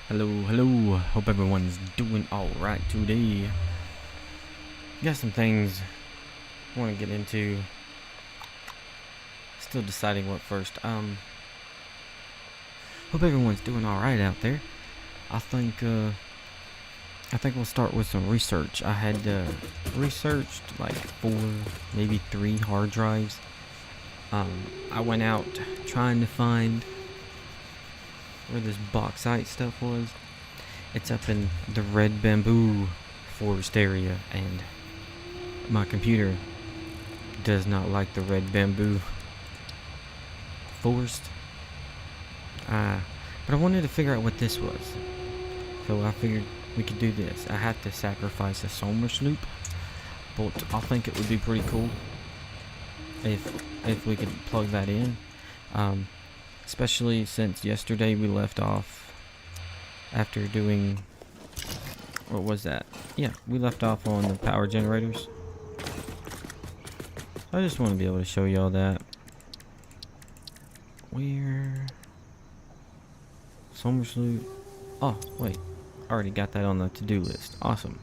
Hello. Hope everyone's doing alright today. Got some things I want to get into. Still deciding what first. Hope everyone's doing alright out there. I think we'll start with some research. I had researched like 4, maybe 3 hard drives. I went out trying to find where this bauxite stuff was. It's up in the red bamboo forest area, and my computer does not like the red bamboo forest. But I wanted to figure out what this was, so I figured we could do this. I have to sacrifice a solar sloop, but I think it would be pretty cool if we could plug that in. Especially since yesterday we left off after doing, what was that? Yeah, we left off on the power generators. I just want to be able to show y'all that. Where? Solar sloop. Oh, wait. I already got that on the to-do list. Awesome.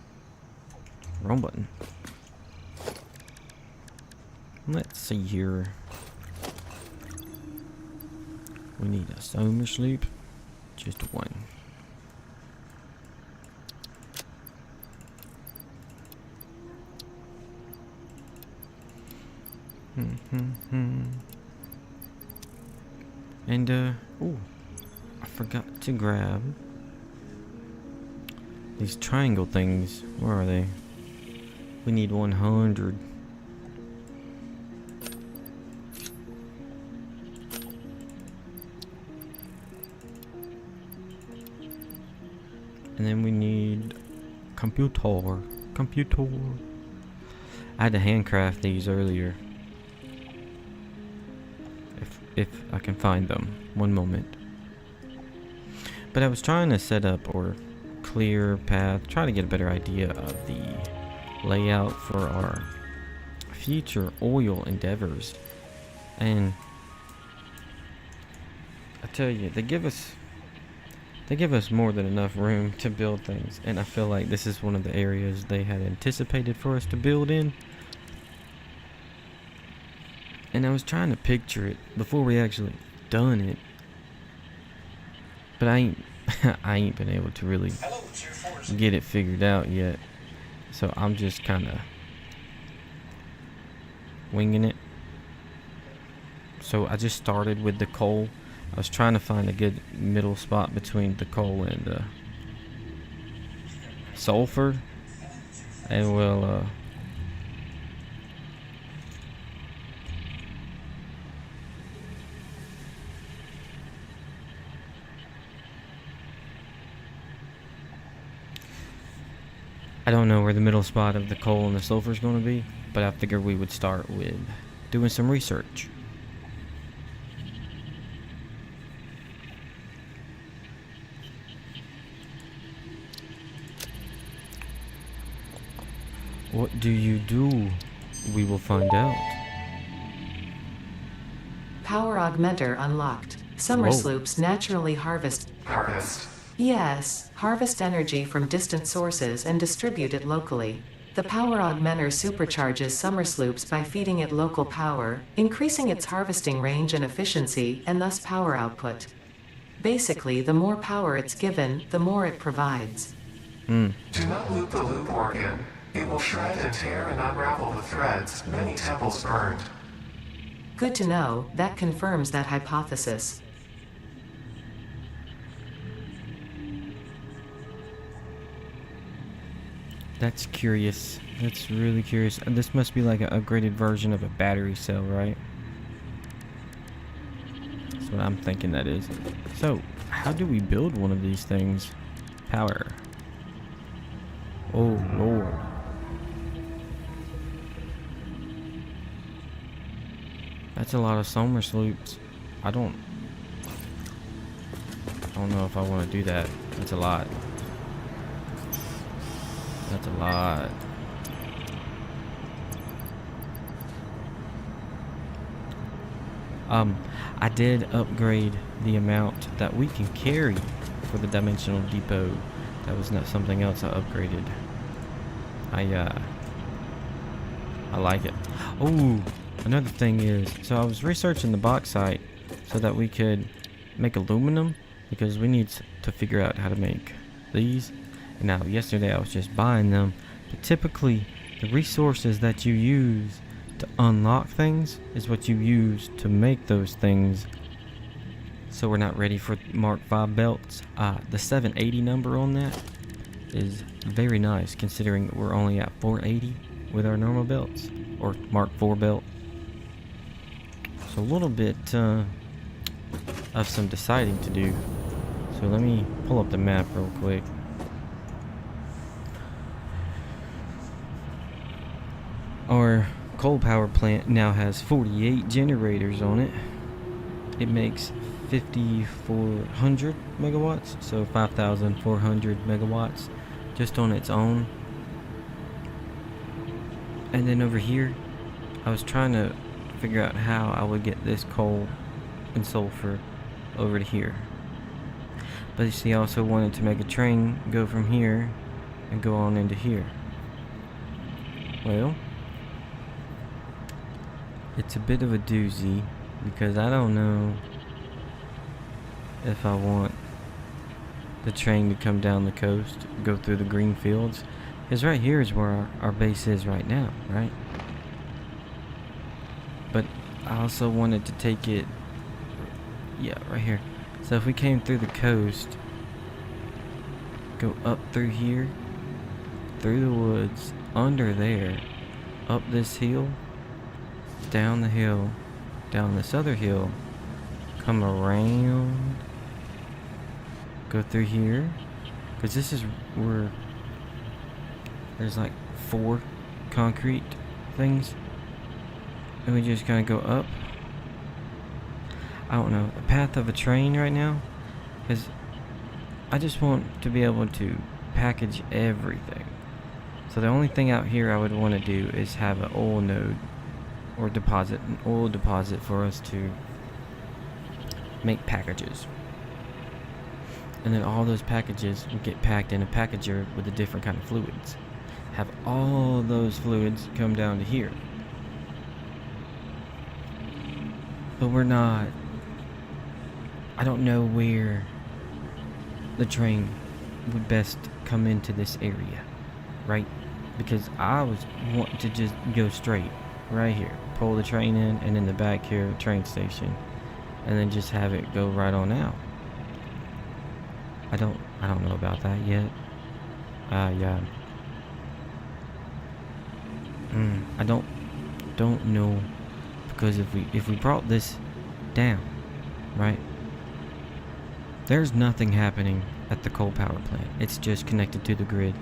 Wrong button. Let's see here. We need a solar sloop. Just one. And oh, I forgot to grab these triangle things. Where are they? We need 100. And then we need computer. I had to handcraft these earlier. If I can find them. One moment. But I was trying to set up or clear path, try to get a better idea of the layout for our future oil endeavors. And I tell you, they give us more than enough room to build things, and I feel like this is one of the areas they had anticipated for us to build in. And I was trying to picture it before we actually done it, but I ain't been able to really get it figured out yet. So I'm just kind of winging it. So I just started with the coal. I was trying to find a good middle spot between the coal and the sulfur, and we'll I don't know where the middle spot of the coal and the sulfur is going to be, but I figured we would start with doing some research. What do you do? We will find out. Power augmenter unlocked. Summer Whoa. sloops naturally harvest. Yes, harvest energy from distant sources and distribute it locally. The power augmenter supercharges summer sloops by feeding it local power, increasing its harvesting range and efficiency, and thus power output. Basically, the more power it's given, the more it provides. Do not loop the loop organ. It will shred and tear and unravel the threads, many temples burned. Good to know. That confirms that hypothesis. That's curious. That's really curious. And this must be like an upgraded version of a battery cell, right? That's what I'm thinking that is. So, how do we build one of these things? Power. Oh, Lord. That's a lot of solar sloops. I don't know if I want to do that. That's a lot. That's a lot. I did upgrade the amount that we can carry for the dimensional depot. That was not something else I upgraded. I like it. Oh, another thing is, so I was researching the bauxite so that we could make aluminum, because we need to figure out how to make these. And now, yesterday I was just buying them, but typically the resources that you use to unlock things is what you use to make those things. So we're not ready for Mark 5 belts. The 780 number on that is very nice, considering we're only at 480 with our normal belts, or Mark 4 belt. So a little bit of some deciding to do. So let me pull up the map real quick. Our coal power plant now has 48 generators on it. It makes 5,400 megawatts, so 5,400 megawatts just on its own. And then over here, I was trying to figure out how I would get this coal and sulfur over to here. But you see, I also wanted to make a train go from here and go on into here. Well, it's a bit of a doozy, because I don't know if I want the train to come down the coast, go through the green fields, because right here is where our base is right now, right? But I also wanted to take it, yeah, right here. So if we came through the coast, go up through here, through the woods, under there, up this hill, down the hill, down this other hill, come around, go through here, because this is where there's like 4 concrete things, and we just kind of go up. I don't know, the path of a train right now, because I just want to be able to package everything. So the only thing out here I would want to do is have an oil node, or deposit, an oil deposit for us to make packages. And then all those packages would get packed in a packager with a different kind of fluids. Have all those fluids come down to here. But we're not, I don't know where the train would best come into this area, right? Because I was wanting to just go straight right here, pull the train in, and in the back here, train station, and then just have it go right on out. I don't know about that yet. Yeah. I don't know, because if we brought this down, right? There's nothing happening at the coal power plant. It's just connected to the grid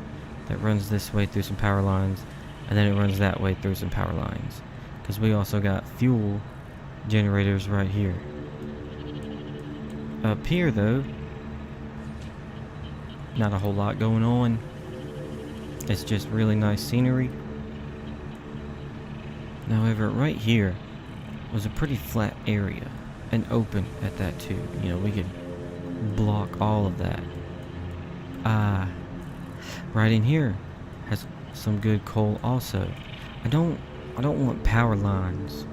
that runs this way through some power lines, and then it runs that way through some power lines. Because we also got fuel generators right here. Up here, though, not a whole lot going on. It's just really nice scenery. However, right here was a pretty flat area, and open at that too. You know, we could block all of that. Right in here has some good coal also. I don't want power lines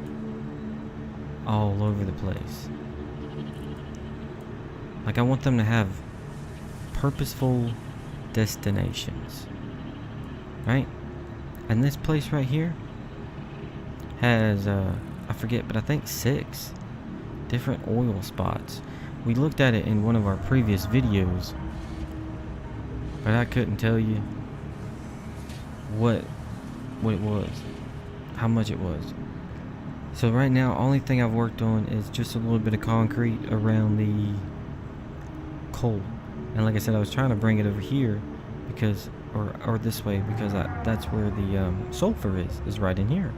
all over the place. Like, I want them to have purposeful destinations, right? And this place right here has I forget, but I think 6 different oil spots. We looked at it in one of our previous videos, but I couldn't tell you what it was, how much it was. So right now, only thing I've worked on is just a little bit of concrete around the coal. And like I said, I was trying to bring it over here because, or this way, because that's where the sulfur is right in here.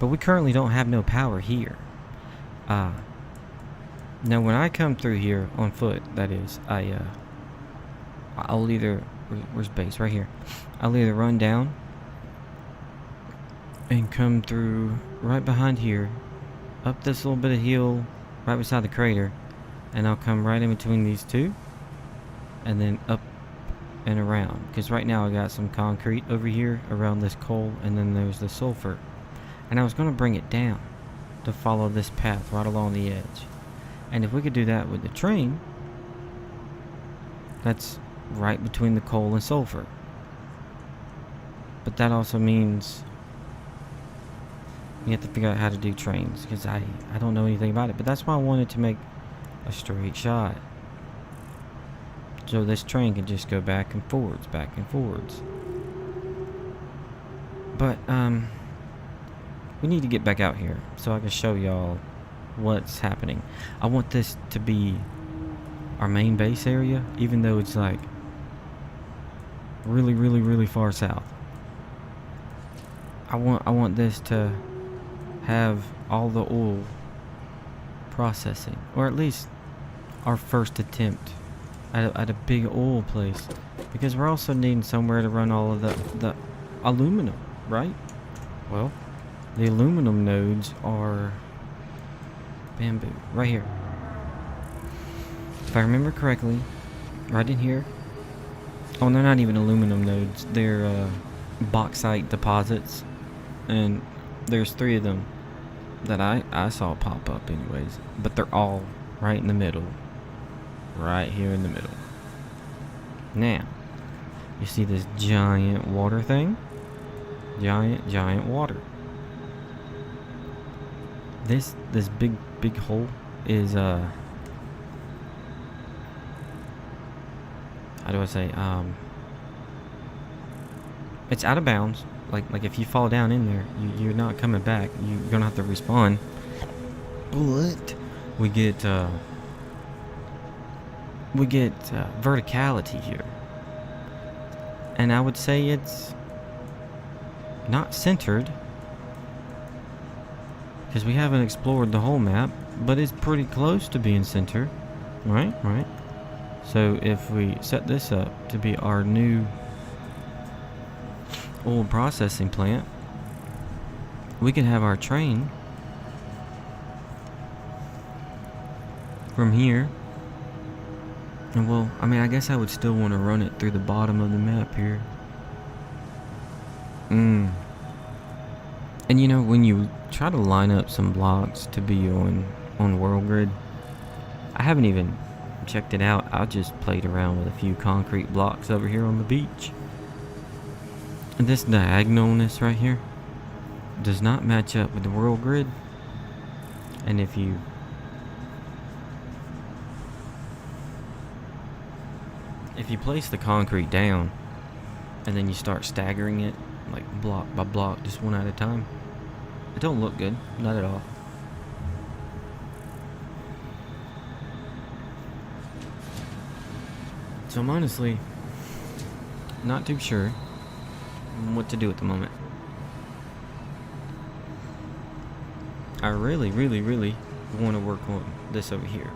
But we currently don't have no power here. Now when I come through here on foot, that is, I'll either, where's base? Right here. I'll either run down and come through right behind here, up this little bit of hill right beside the crater, and I'll come right in between these two, and then up and around. Because right now I got some concrete over here around this coal, and then there's the sulfur. And I was going to bring it down to follow this path right along the edge. And if we could do that with the train, that's right between the coal and sulfur. But that also means you have to figure out how to do trains, because I don't know anything about it. But that's why I wanted to make a straight shot, so this train can just go back and forwards, back and forwards. But we need to get back out here so I can show y'all what's happening. I want this to be our main base area, even though it's like really, really, really far south. I want this to have all the oil processing, or at least our first attempt at a big oil place, because we're also needing somewhere to run all of the aluminum, right? Well, the aluminum nodes are bamboo right here. If I remember correctly, right in here. Oh, they're not even aluminum nodes. They're bauxite deposits, and there's 3 of them that I saw pop up anyways. But they're all right in the middle. Right here in the middle. Now, you see this giant water thing? Giant water. This big hole is how do I say, it's out of bounds. Like if you fall down in there, you're not coming back. You're gonna have to respawn. But we get verticality here, and I would say it's not centered, because we haven't explored the whole map, but it's pretty close to being centered. Right. So if we set this up to be our new oil processing plant, we can have our train from here. And well, I mean, I guess I would still want to run it through the bottom of the map here. And you know, when you try to line up some blocks to be on World Grid, I haven't even checked it out. I just played around with a few concrete blocks over here on the beach. And this diagonalness right here does not match up with the World Grid. And if you place the concrete down and then you start staggering it like block by block, just one at a time, it don't look good, not at all. So I'm honestly not too sure what to do at the moment. I really want to work on this over here,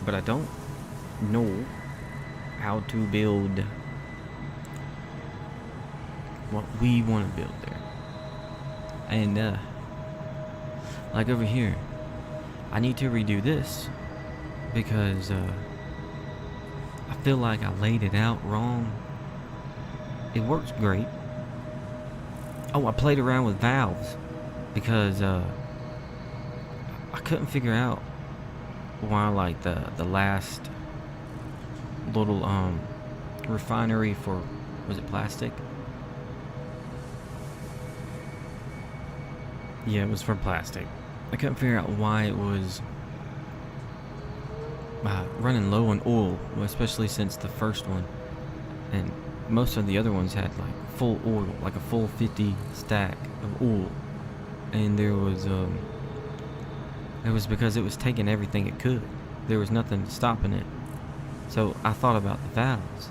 but I don't know how to build what we want to build there. And like over here, I need to redo this because I feel like I laid it out wrong. It works great. Oh, I played around with valves because I couldn't figure out why, like, the last little refinery for, was it plastic? Yeah, it was for plastic. I couldn't figure out why it was running low on oil, especially since the first one, and most of the other ones had like full oil, like a full 50 stack of oil, and it was because it was taking everything it could. There was nothing stopping it. So I thought about the valves,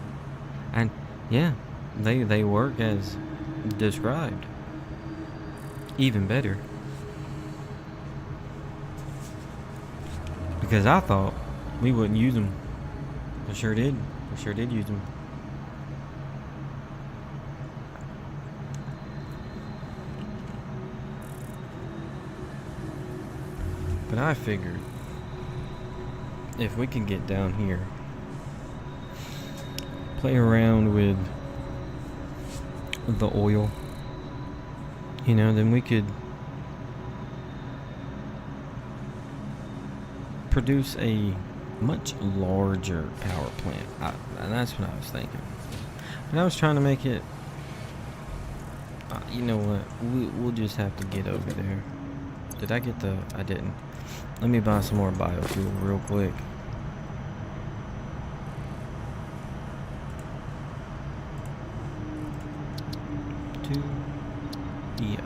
and yeah, they work as described. Even better, because I thought we wouldn't use them. I sure did. I sure did use them. But I figured if we can get down here, play around with the oil, you know, then we could produce a much larger power plant. And that's what I was thinking. But I was trying to make it, you know what, we'll just have to get over there. Did I get the, I didn't. Let me buy some more biofuel real quick. Yeah.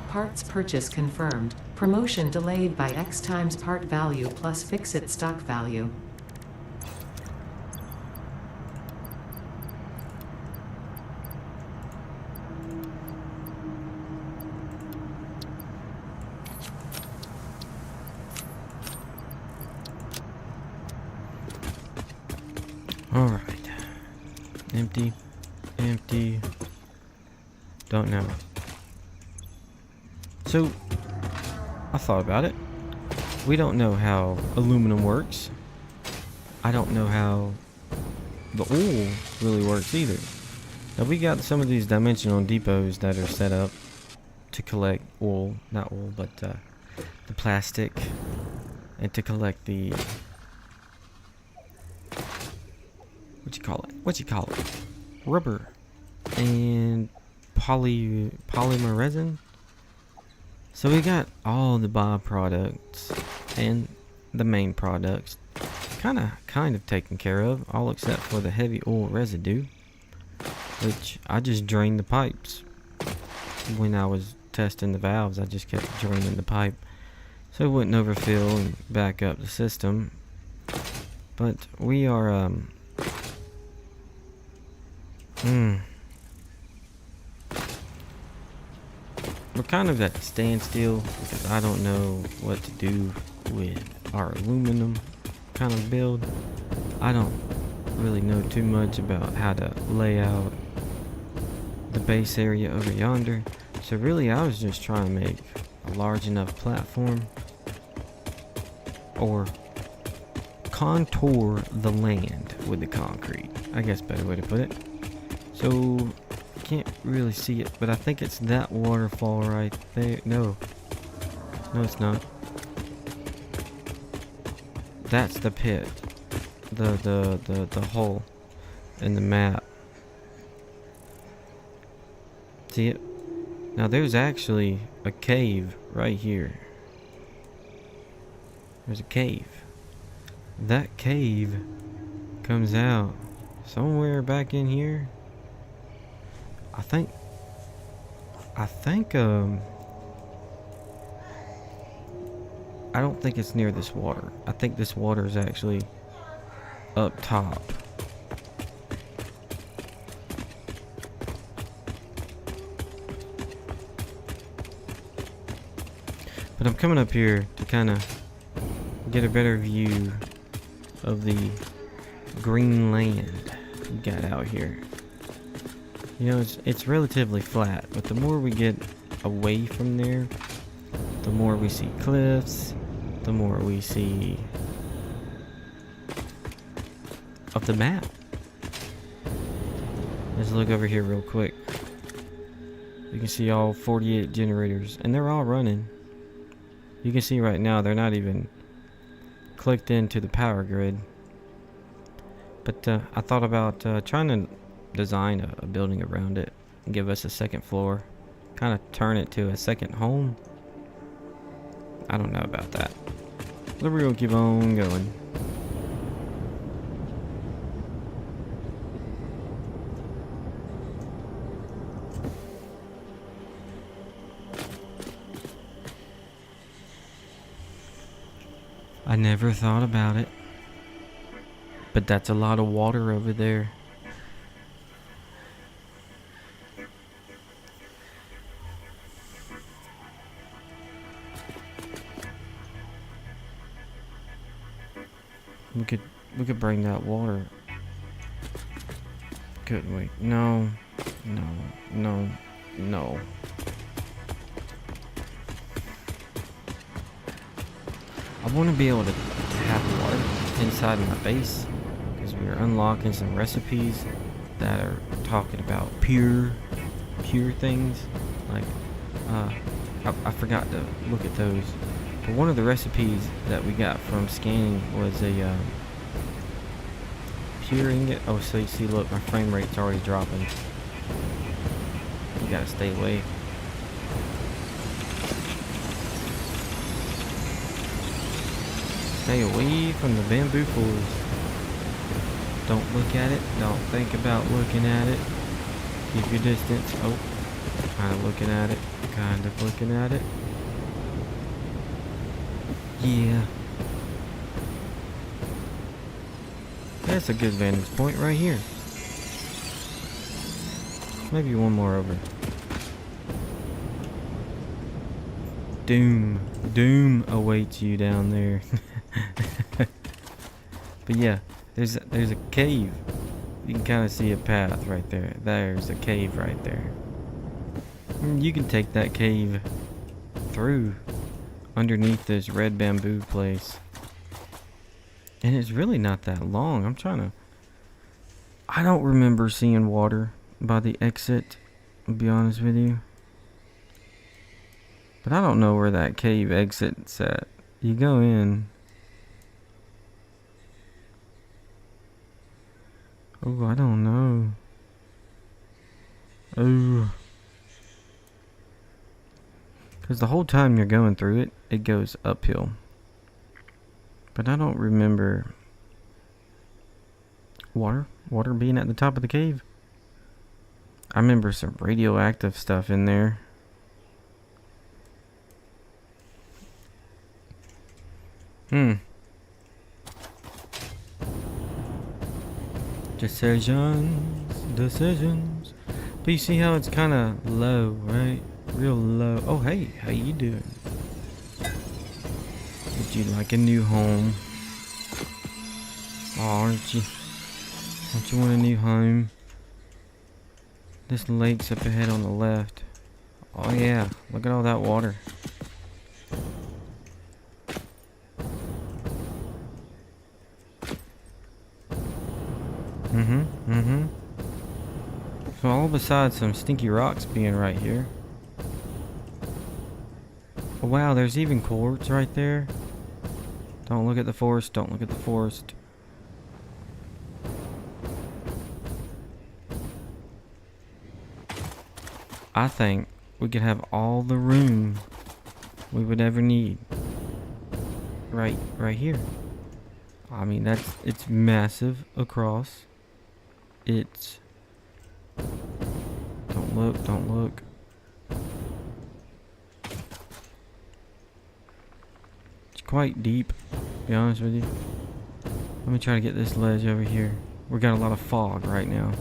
Parts purchase confirmed. Promotion delayed by X times part value plus fix-it stock value. Alright. Empty. Empty. Don't know. So, I thought about it. We don't know how aluminum works. I don't know how the oil really works either. Now, we got some of these dimensional depots that are set up to collect oil, not oil, but the plastic, and to collect the, what you call it, rubber and polymer resin. So we got all the byproducts and the main products kind of taken care of, all except for the heavy oil residue, which I just drained the pipes. When I was testing the valves, I just kept draining the pipe so it wouldn't overfill and back up the system. But we are we're kind of at a standstill because I don't know what to do with our aluminum kind of build. I don't really know too much about how to lay out the base area over yonder. So really I was just trying to make a large enough platform or contour the land with the concrete. I guess better way to put it. So can't really see it, but I think it's that waterfall right there. No, it's not. That's the pit, the hole in the map. See it? Now there's actually a cave right here. There's a cave. That cave comes out somewhere back in here. I think I don't think it's near this water. I think this water is actually up top. But I'm coming up here to kind of get a better view of the green land we got out here. You know, it's relatively flat, but the more we get away from there, the more we see cliffs, the more we see of the map. Let's look over here real quick. You can see all 48 generators, and they're all running. You can see right now they're not even clicked into the power grid. But I thought about trying to design a building around it and give us a second floor, kind of turn it to a second home. I don't know about that, but we're gonna keep on going. I never thought about it, but that's a lot of water over there. We could bring that water. Couldn't we? No. want to be able to have water inside my base, because we're unlocking some recipes that are talking about pure things. Like, I forgot to look at those. But one of the recipes that we got from scanning was a pure ingot. Oh, so you see, look, my frame rate's already dropping. You gotta stay away. Stay away from the bamboo forest. Don't look at it. Don't think about looking at it. Keep your distance. Oh, kind of looking at it. Kind of looking at it. Yeah. That's a good vantage point right here. Maybe one more over. Doom awaits you down there. But yeah, there's a cave. You can kind of see a path right there. There's a cave right there. You can take that cave through underneath this red bamboo place. And it's really not that long. I don't remember seeing water by the exit, I'll be honest with you. But I don't know where that cave exit's at. You go in. Oh, I don't know. Oh. Because the whole time you're going through it, it goes uphill. But I don't remember water being at the top of the cave. I remember some radioactive stuff in there. Decisions. But you see how it's kind of low, right? Real low. Oh, hey, how you doing? Would you like a new home? Oh, aren't you? Don't you want a new home? This lake's up ahead on the left. Oh yeah, look at all that water. So all besides some stinky rocks being right here. Oh, wow, there's even quartz right there. Don't look at the forest, don't look at the forest. I think we could have all the room we would ever need right here. I mean, it's massive across. It's don't look. It's quite deep, to be honest with you. Let me try to get this ledge over here. We got a lot of fog right now.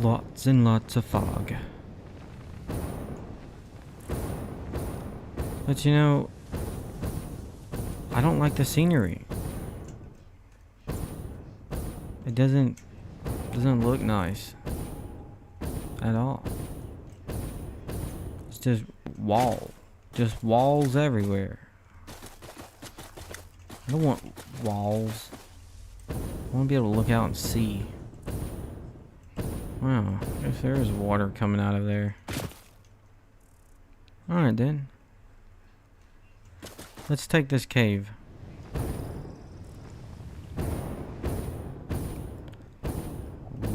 Lots and lots of fog. But you know, I don't like the scenery. It doesn't look nice at all. It's just walls everywhere. I don't want walls. I want to be able to look out and see. Wow, I guess there is water coming out of there. Alright then. Let's take this cave.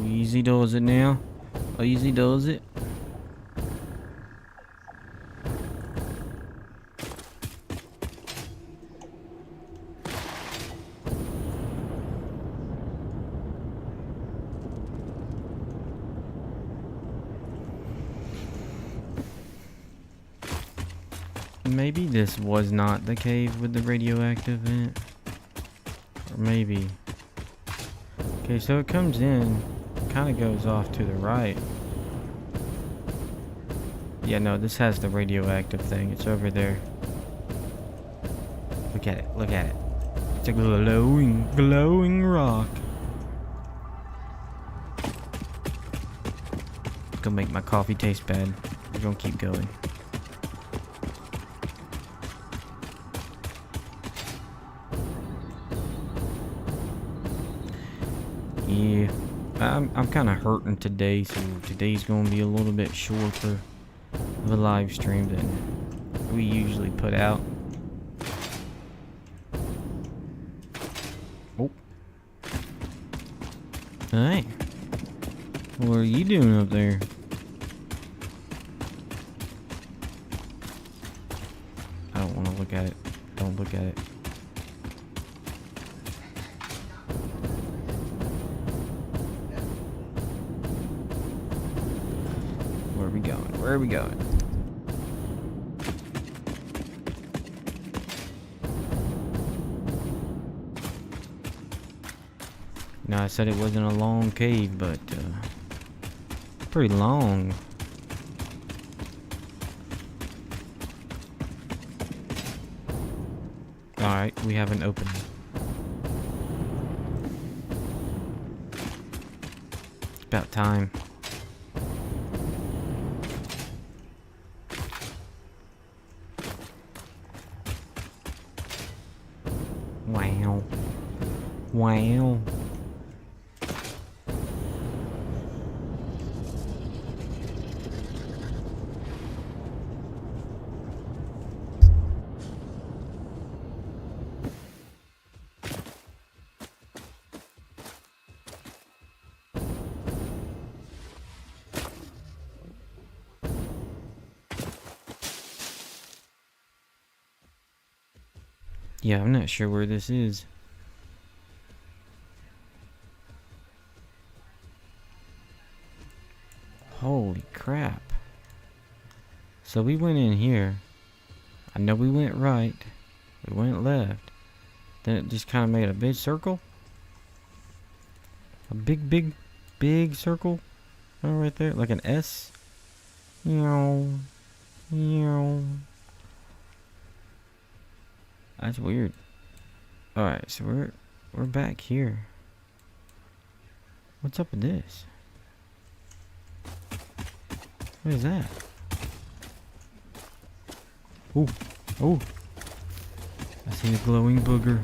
Easy does it now. Easy does it. Maybe this was not the cave with the radioactive in it. Or maybe. Okay, so it comes in, kind of goes off to the right. Yeah, no, this has the radioactive thing. It's over there. Look at it, look at it. It's a glowing rock. gonna make my coffee taste bad. We're gonna keep going. Yeah, I'm kind of hurting today, so today's gonna be a little bit shorter of a live stream than we usually put out. Oh. Hey. What are you doing up there? I don't want to look at it. Don't look at it. Where are we going? Where are we going? You know, I said it wasn't a long cave, but pretty long. Alright, we have an opening. It's about time. Wow. Wow. Yeah, I'm not sure where this is. Holy crap. So we went in here. I know we went right. We went left. Then it just kind of made a big circle. A big circle. Oh, right there. Like an S. Meow. Meow. That's weird. Alright, so we're back here. What's up with this? What is that? Oh, oh. I see a glowing booger.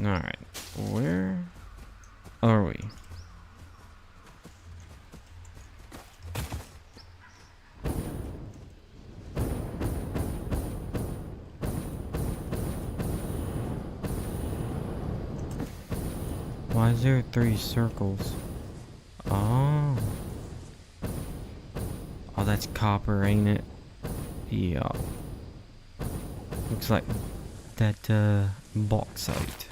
Alright, where are we? Why is there 3 circles? Oh. Oh, that's copper, ain't it? Yeah. Looks like that, bauxite.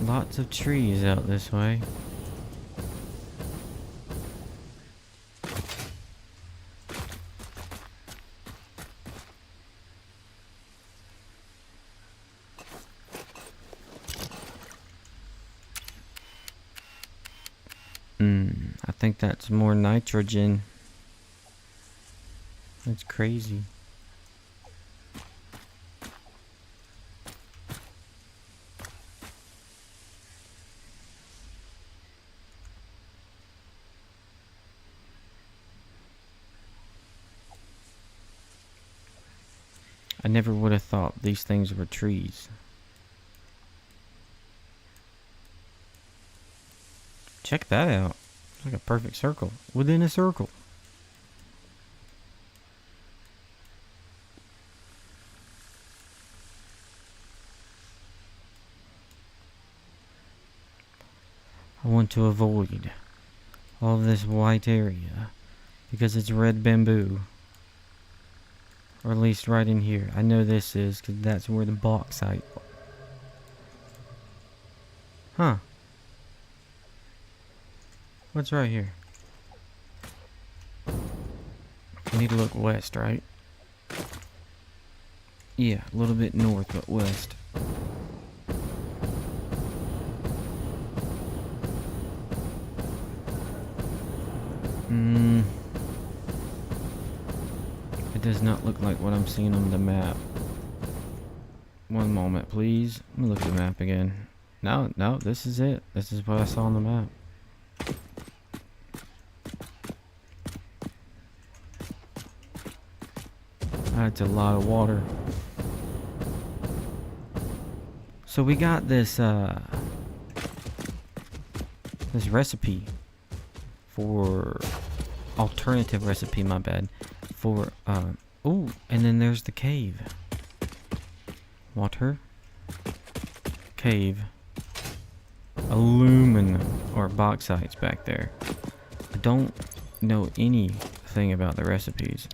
Lots of trees out this way. I think that's more nitrogen. That's crazy. I never would have thought these things were trees. Check that out. It's like a perfect circle within a circle. I want to avoid all of this white area because it's red bamboo. Or at least right in here. I know this is because that's where the bauxite. Huh. What's right here? We need to look west, right? Yeah, a little bit north, but west. It does not look like what I'm seeing on the map. One moment, please. Let me look at the map again. No, this is it. This is what I saw on the map. That's a lot of water. So we got this this recipe for alternative recipe, my bad. For oh, and then there's the cave. Water. Cave. Aluminum or bauxite's back there. I don't know anything about the recipes.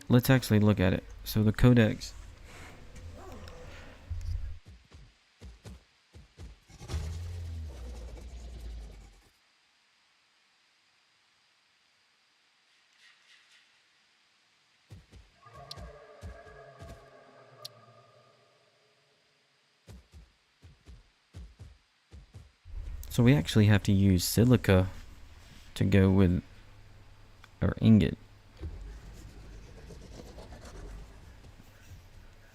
Let's actually look at it. So the codex. So we actually have to use silica to go with our ingot.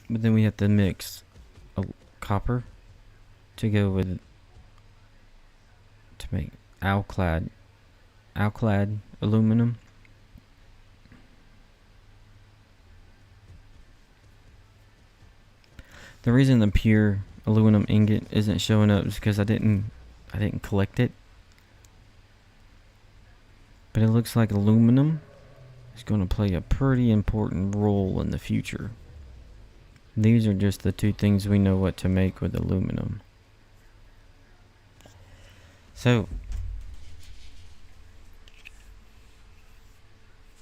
But then we have to mix copper to go with, to make alclad aluminum. The reason the pure aluminum ingot isn't showing up is because I didn't collect it. But it looks like aluminum is going to play a pretty important role in the future. These are just the two things we know what to make with aluminum. So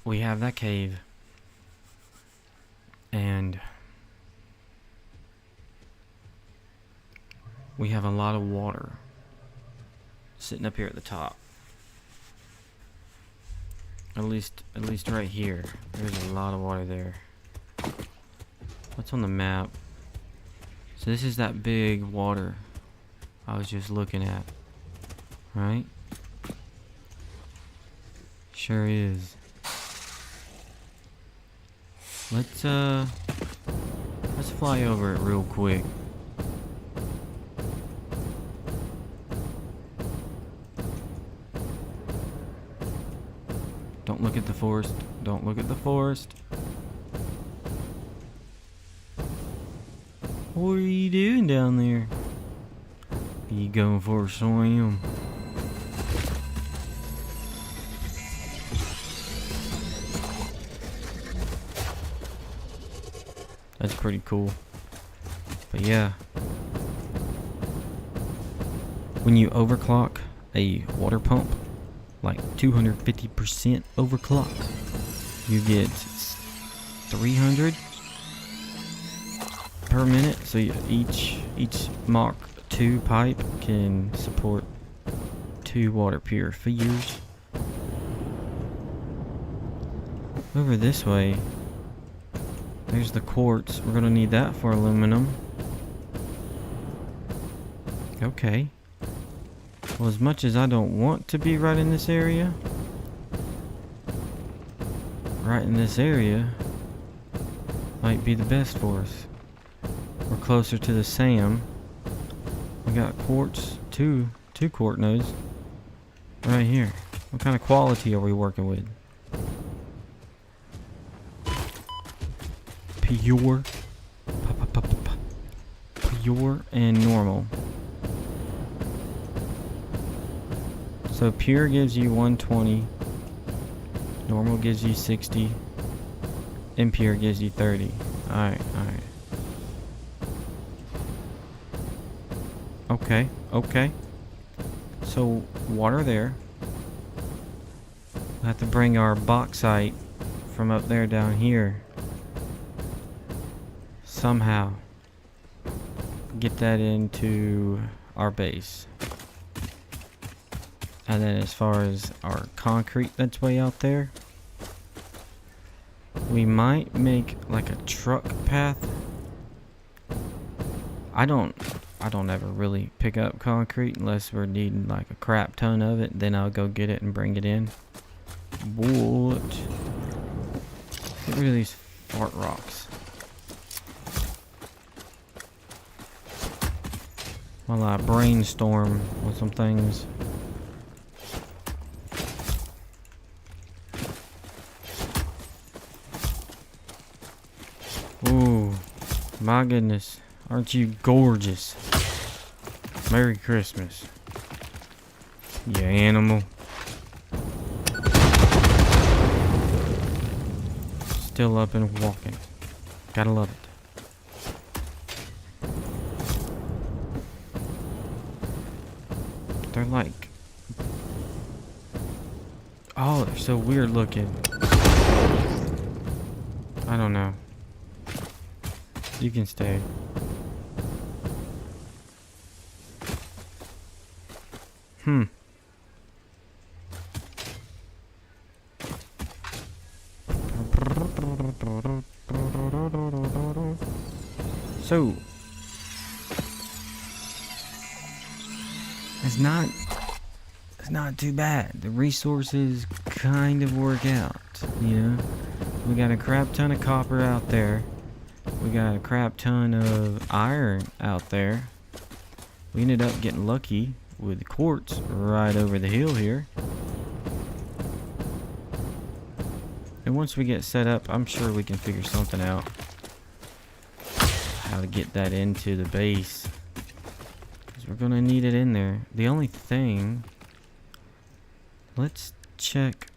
we have that cave, and we have a lot of water sitting up here at the top. At least right here. There's a lot of water there. What's on the map? So this is that big water I was just looking at. Right? Sure is. Let's fly over it real quick. Don't look at the forest. Don't look at the forest. What are you doing down there? Are you going for a swim? That's pretty cool. But yeah. When you overclock a water pump, like 250% overclock, you get 300 per minute. So each Mach 2 pipe can support 2 water purifiers. Over this way, there's the quartz. We're gonna need that for aluminum. Okay. Well, as much as I don't want to be right in this area, might be the best for us. We're closer to the SAM. We got quartz, two quartz nodes right here. What kind of quality are we working with? Pure, pure and normal. So pure gives you 120, normal gives you 60, impure gives you 30. Alright. Okay. So water there. We'll have to bring our bauxite from up there down here. Somehow get that into our base. And then as far as our concrete that's way out there, we might make like a truck path. I don't ever really pick up concrete unless we're needing like a crap ton of it. Then I'll go get it and bring it in. But get rid of these fart rocks while I brainstorm on some things. Ooh, my goodness. Aren't you gorgeous? Merry Christmas, you animal. Still up and walking. Gotta love it. They're like... oh, they're so weird looking. I don't know. You can stay. So it's not too bad. The resources kind of work out, you know. We got a crap ton of copper out there. We got a crap ton of iron out there. We ended up getting lucky with quartz right over the hill here. And once we get set up, I'm sure we can figure something out. How to get that into the base. Because we're going to need it in there. The only thing... let's check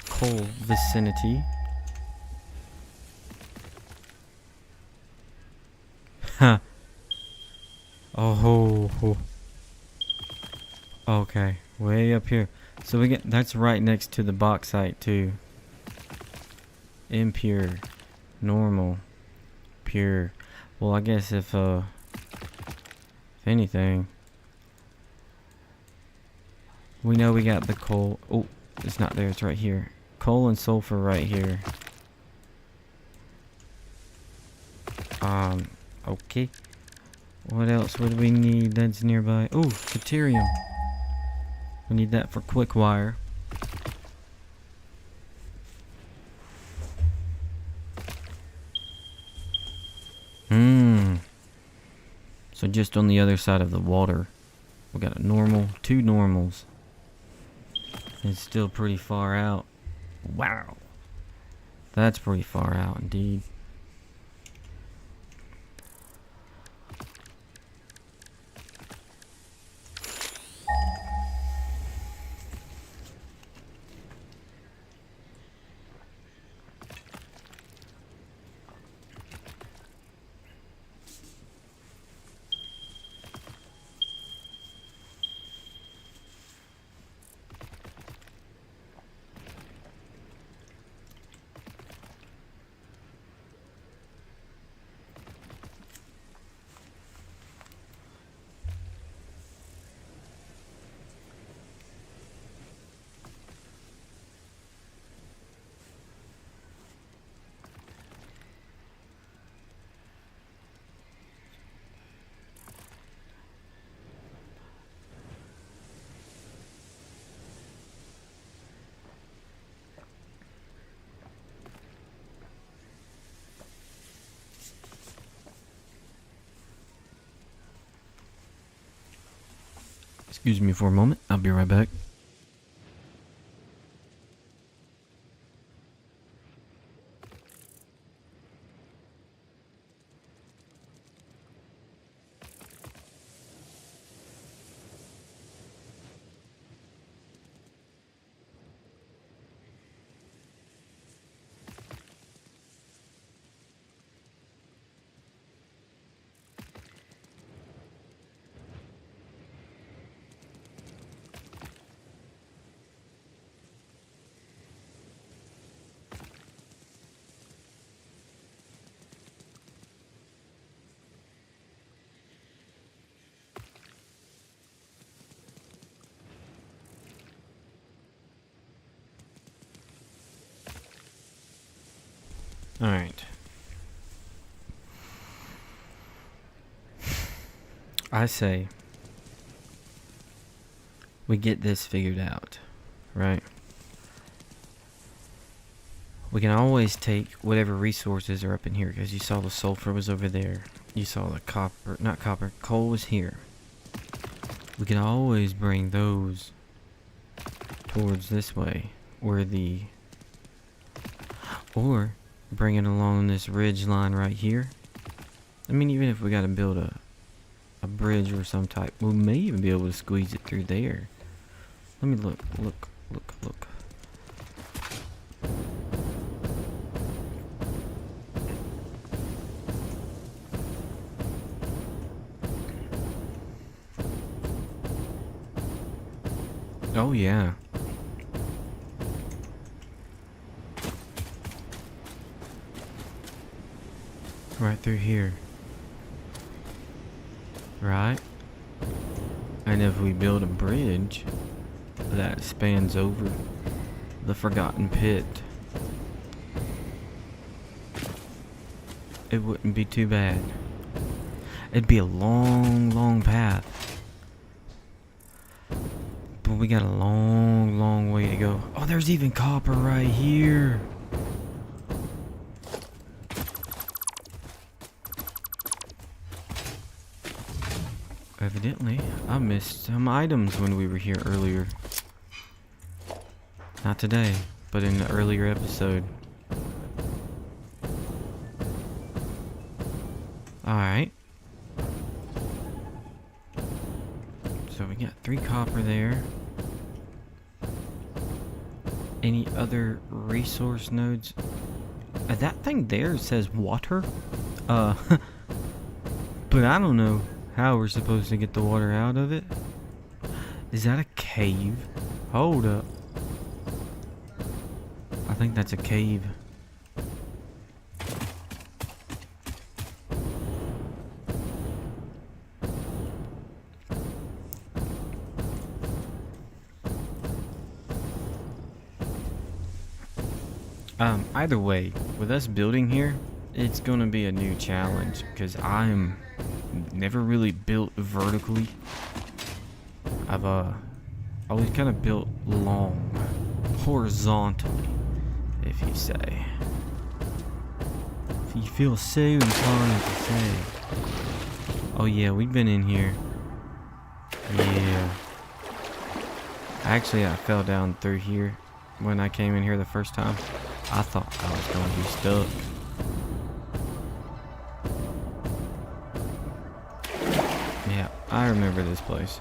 coal vicinity. Huh. Oh. Okay. Way up here. So we get... that's right next to the bauxite too. Impure. Normal. Pure. Well, I guess if anything, we know we got the coal. Oh, it's not there. It's right here. Coal and sulfur right here. Okay. What else would we need that's nearby? Oh, deuterium. We need that for quick wire. So just on the other side of the water, we got a normal, two normals. It's still pretty far out. Wow. That's pretty far out indeed. Excuse me for a moment. I'll be right back. Alright. I say we get this figured out, right? We can always take whatever resources are up in here, because you saw the sulfur was over there. You saw the copper, not copper, coal was here. We can always bring those towards this way, or bring it along this ridge line right here. I mean, even if we gotta build a bridge or some type, we may even be able to squeeze it through there. Let me look. Oh yeah. Right through here. Right? And if we build a bridge that spans over the Forgotten Pit, it wouldn't be too bad. It'd be a long path. But we got a long way to go. Oh, there's even copper right here. Evidently, I missed some items when we were here earlier. Not today, but in the earlier episode. Alright. So we got 3 copper there. Any other resource nodes? That thing there says water. But I don't know how we're supposed to get the water out of it. Is that a cave? Hold up. I think that's a cave. Either way, with us building here, it's gonna be a new challenge, because I'm never really built vertically. I've always kind of built long, horizontally, if you say. If you feel so inclined to say. Oh yeah, we've been in here. Yeah. Actually, I fell down through here when I came in here the first time. I thought I was going to be stuck. Yeah, I remember this place.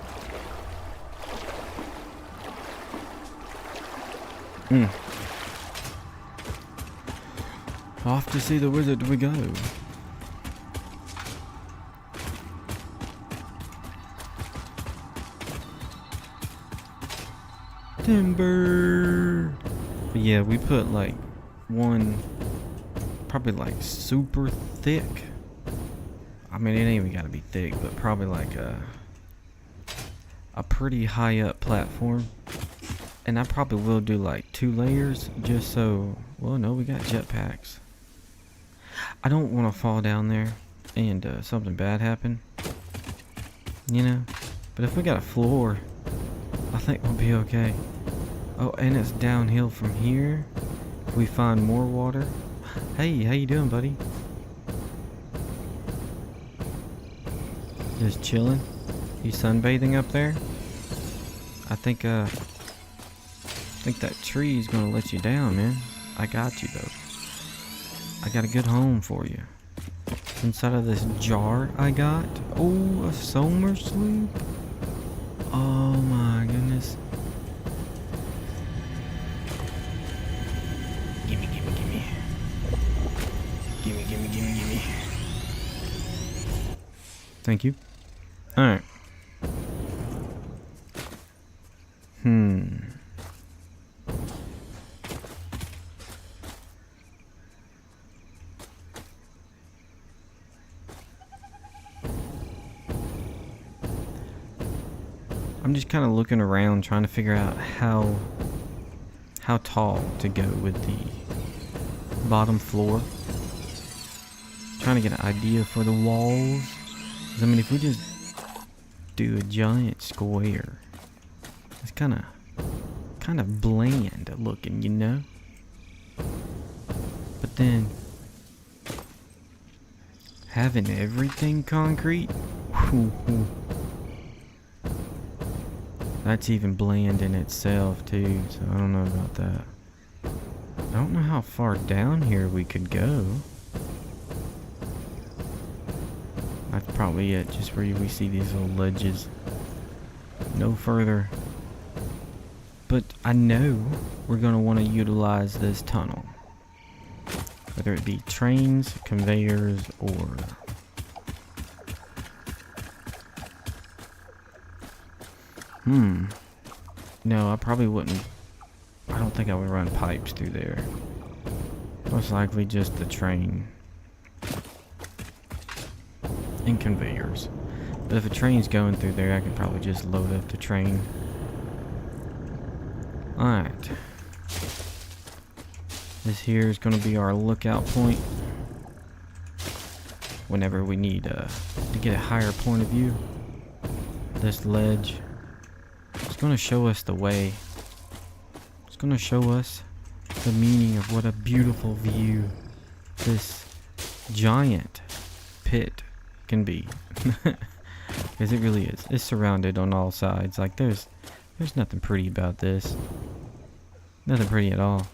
Off to see the wizard we go. Timber. But yeah, we put like one, probably like super thick. I mean, it ain't even gotta be thick, but probably like a pretty high up platform. And I probably will do like 2 layers just so, well, no, we got jetpacks. I don't want to fall down there and something bad happen, you know. But if we got a floor, I think we'll be okay. Oh, and it's downhill from here. If we find more water. Hey, how you doing, buddy? Just chilling. You sunbathing up there? I think that tree is gonna let you down, man. I got you though. I got a good home for you. Inside of this jar I got. Oh, a summer sloop. Oh my goodness. Gimme. Gimme. Thank you. Alright. I'm just kind of looking around trying to figure out how tall to go with the bottom floor. trying to get an idea for the walls. 'Cause, I mean, if we just do a giant square, it's kind of bland looking, you know? But then having everything concrete, whew, that's even bland in itself too, so I don't know about that. I don't know how far down here we could go. That's probably it, just where we see these little ledges. No further. But I know we're going to want to utilize this tunnel. Whether it be trains, conveyors, or... No, I probably wouldn't. I don't think I would run pipes through there. Most likely just the train. And conveyors. But if a train's going through there, I could probably just load up the train. Alright. This here is going to be our lookout point. Whenever we need to get a higher point of view. This ledge. It's going to show us the way. It's going to show us the meaning of what a beautiful view this giant pit can be. Because it really is. It's surrounded on all sides. Like there's nothing pretty about this. Nothing pretty at all.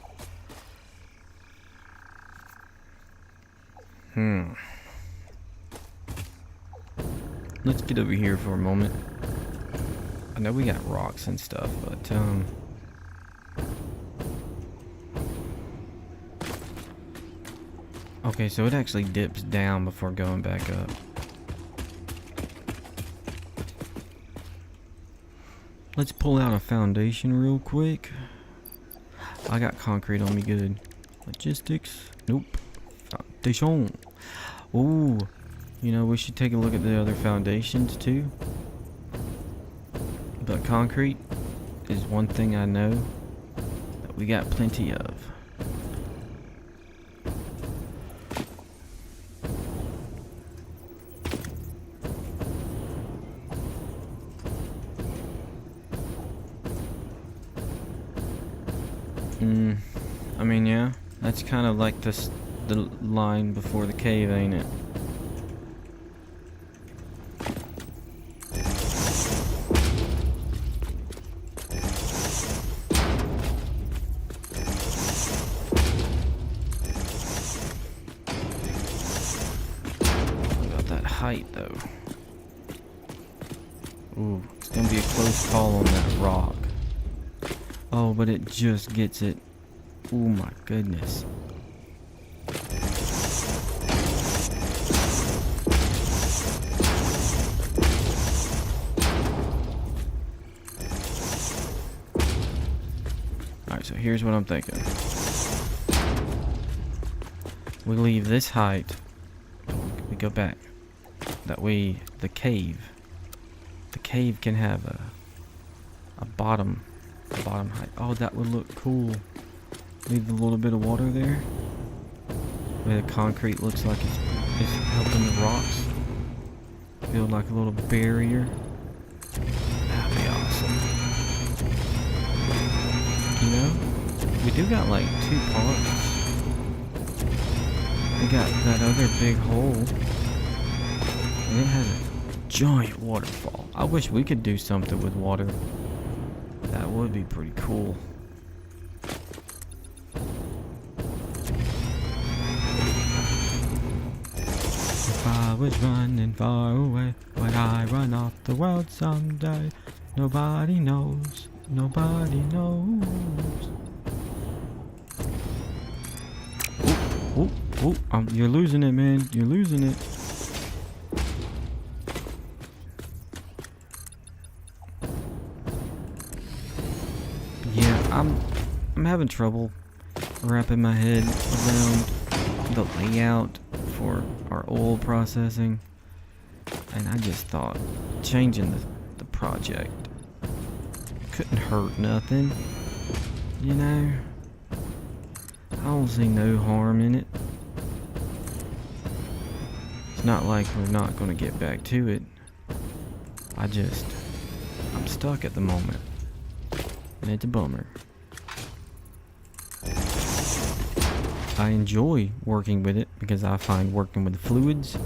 Let's get over here for a moment. I know we got rocks and stuff, but okay, so it actually dips down before going back up. Let's pull out a foundation real quick. I got concrete on me good. Logistics. Nope. Foundation. Ooh. You know, we should take a look at the other foundations too. But concrete is one thing I know that we got plenty of. I mean, yeah, that's kind of like the line before the cave, ain't it? What about that height, though? Ooh, it's gonna be a close call on that rock. Oh, but it just gets it. Oh my goodness. Alright, so here's what I'm thinking. We leave this height. We go back. That way the cave can have a bottom height. Oh, that would look cool. Leave a little bit of water there. Where the concrete looks like it's helping the rocks build like a little barrier. That'd be awesome. You know, we do got like 2 ponds. We got that other big hole, and it has a giant waterfall. I wish we could do something with water. That would be pretty cool. If I was running far away, would I run off the world someday? Nobody knows. Nobody knows. You're losing it, man. You're losing it. Yeah, I'm having trouble wrapping my head around the layout for our oil processing, and I just thought changing the project couldn't hurt nothing, you know. I don't see no harm in it. It's not like we're not gonna get back to it. I'm stuck at the moment. And it's a bummer. I enjoy working with it because I find working with fluids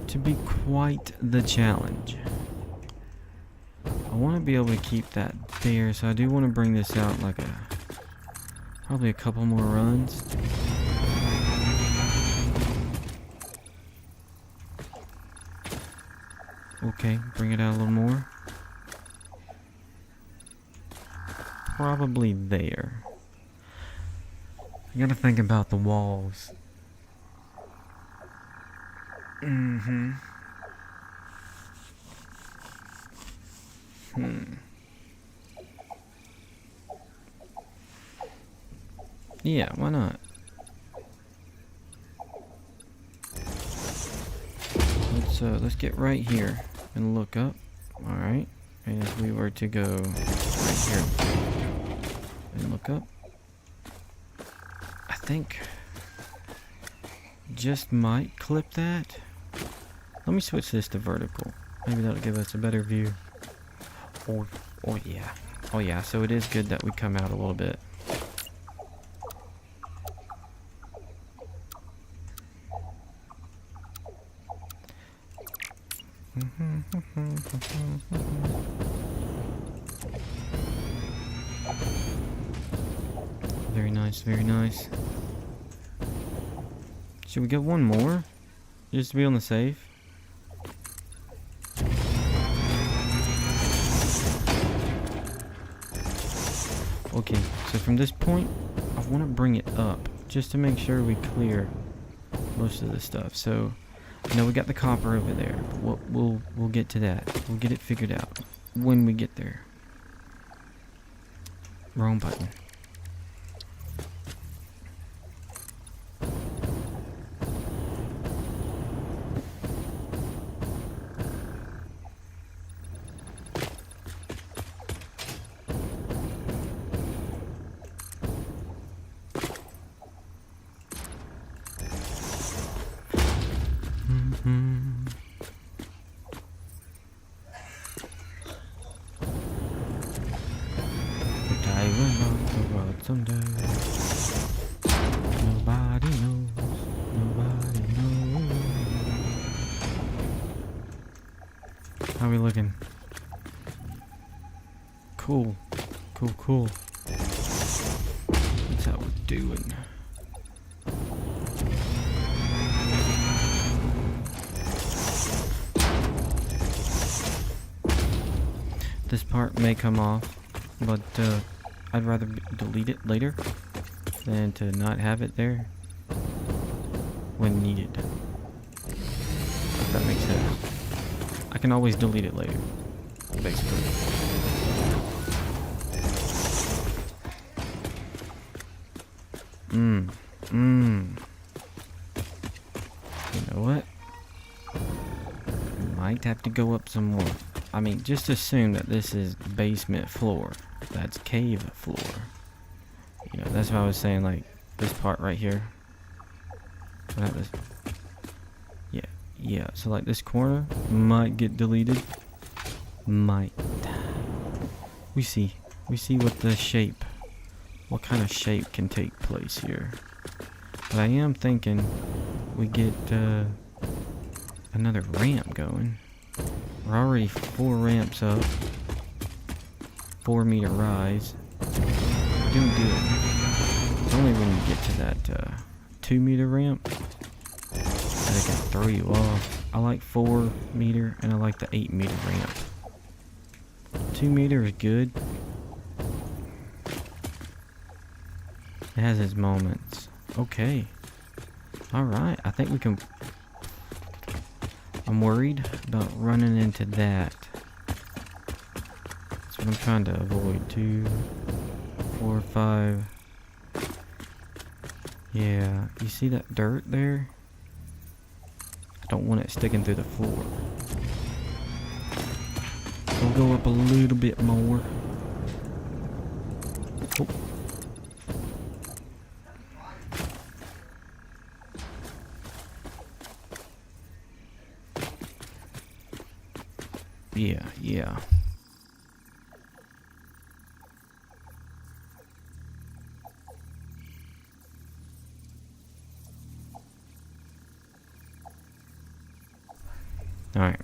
to be quite the challenge. I want to be able to keep that there, so I do want to bring this out like probably a couple more runs. Okay, bring it out a little more. Probably there. I gotta think about the walls. Yeah, why not? Let's get right here and look up. Alright. And if we were to go right here and look up, I think just might clip that. Let me switch this to vertical. Maybe that'll give us a better view. Or yeah. Oh yeah, so it is good that we come out a little bit. Very nice, very nice. Should we get one more? Just to be on the safe? Okay, so from this point, I want to bring it up just to make sure we clear most of the stuff. So, I know we got the copper over there, but we'll get to that. We'll get it figured out when we get there. Wrong button. I will on the road someday. Nobody knows. Nobody knows. How we looking? Cool. Cool. That's how we're doing. This part may come off, but I'd rather delete it later than to not have it there when needed. If that makes sense. I can always delete it later, basically. You know what? Might have to go up some more. I mean, just assume that this is basement floor. That's cave floor. You know, that's what I was saying, like, this part right here. Not this. Yeah, so like this corner might get deleted. Might. We see what the shape, what kind of shape can take place here. But I am thinking we get another ramp going. We're already 4 ramps up. 4 meter rise. We're doing good. It's only when you get to that 2 meter ramp that it can throw you off. I like 4 meter and I like the 8 meter ramp. 2 meter is good. It has its moments. Okay. Alright, I think we can... I'm worried about running into that. That's what I'm trying to avoid. 2, 4, 5. Yeah, you see that dirt there? I don't want it sticking through the floor. We'll go up a little bit more. Oh. Yeah. Alright.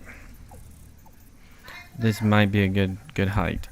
This might be a good height.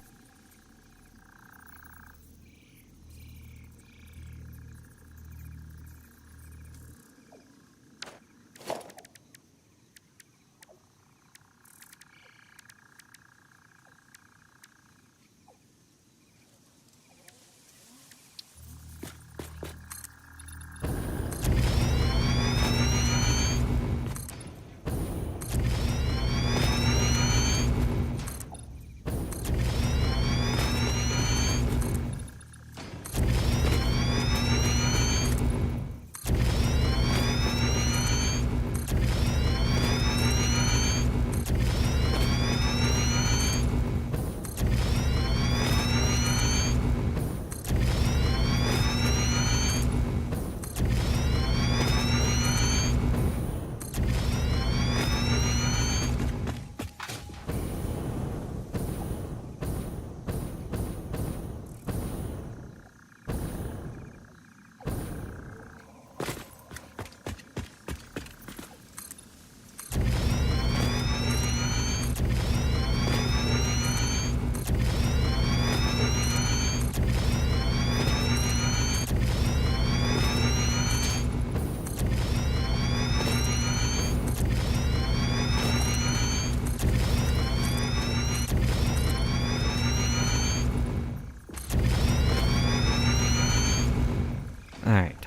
Alright.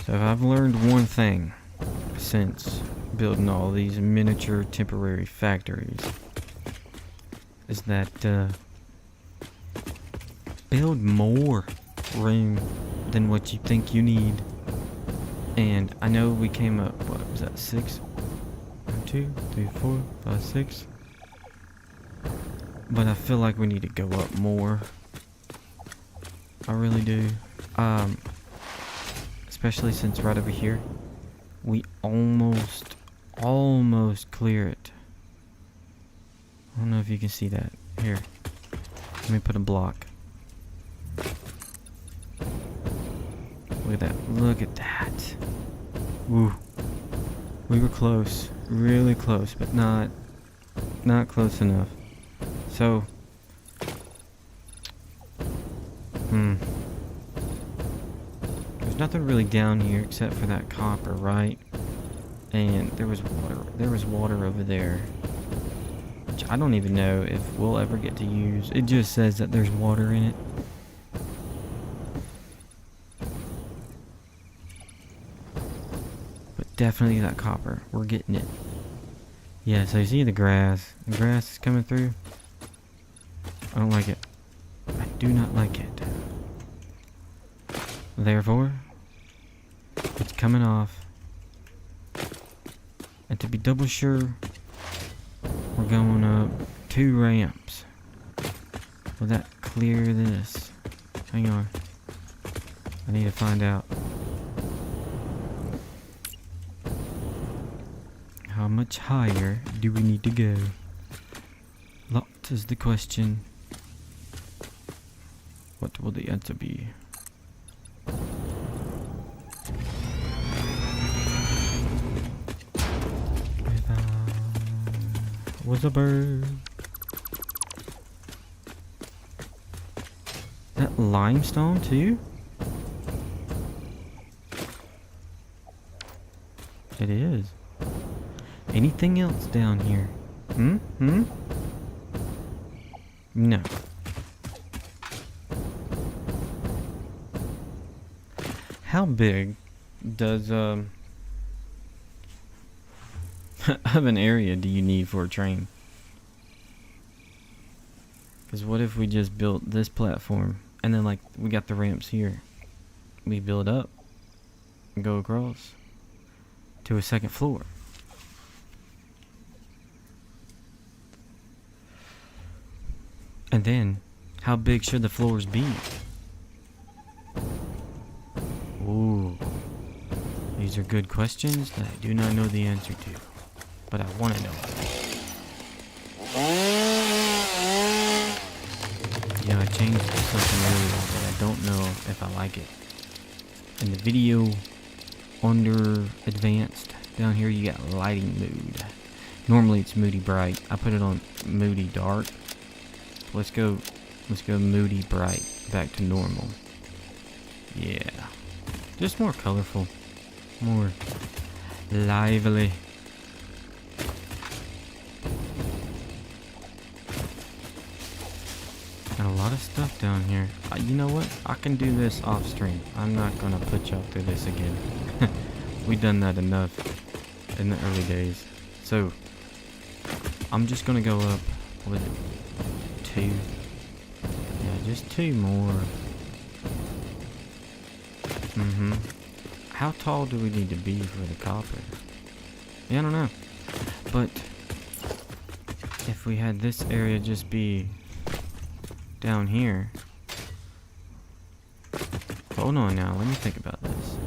So if I've learned one thing since building all these miniature temporary factories, is that build more room than what you think you need. And I know we came up, what was that, 6? 1, 2, 3, 4, 5, 6. But I feel like we need to go up more. I really do. Especially since right over here, we almost clear it. I don't know if you can see that. Here, let me put a block. Look at that. Woo. We were close, really close, but not close enough. So, there's nothing really down here except for that copper, right? And there was water over there, which I don't even know if we'll ever get to use. It just says that there's water in it. But definitely that copper, we're getting it. Yeah, so you see the grass is coming through. I don't like it. I do not like it. Therefore, it's coming off. And to be double sure, we're going up 2 ramps. Will that clear this? Hang on. I need to find out. How much higher do we need to go? That is the question. What will the answer be? Was a bird. That limestone too? It is. Anything else down here? No. How big does of an area do you need for a train? Because what if we just built this platform and then like we got the ramps here, we build up and go across to a second floor? And then how big should the floors be? Ooh, these are good questions that I do not know the answer to, but I want to know. changed something earlier that I don't know if I like it. In the video under advanced, down here you got lighting mood. Normally it's moody bright. I put it on moody dark. Let's go moody bright, back to normal. Yeah. Just more colorful. More lively. Got a lot of stuff down here. You know what? I can do this off stream. I'm not gonna put y'all through this again. We done that enough in the early days. So I'm just gonna go up with 2. Yeah, just 2 more. How tall do we need to be for the copper? Yeah, I don't know. But if we had this area just be down here. Hold on now, let me think about this.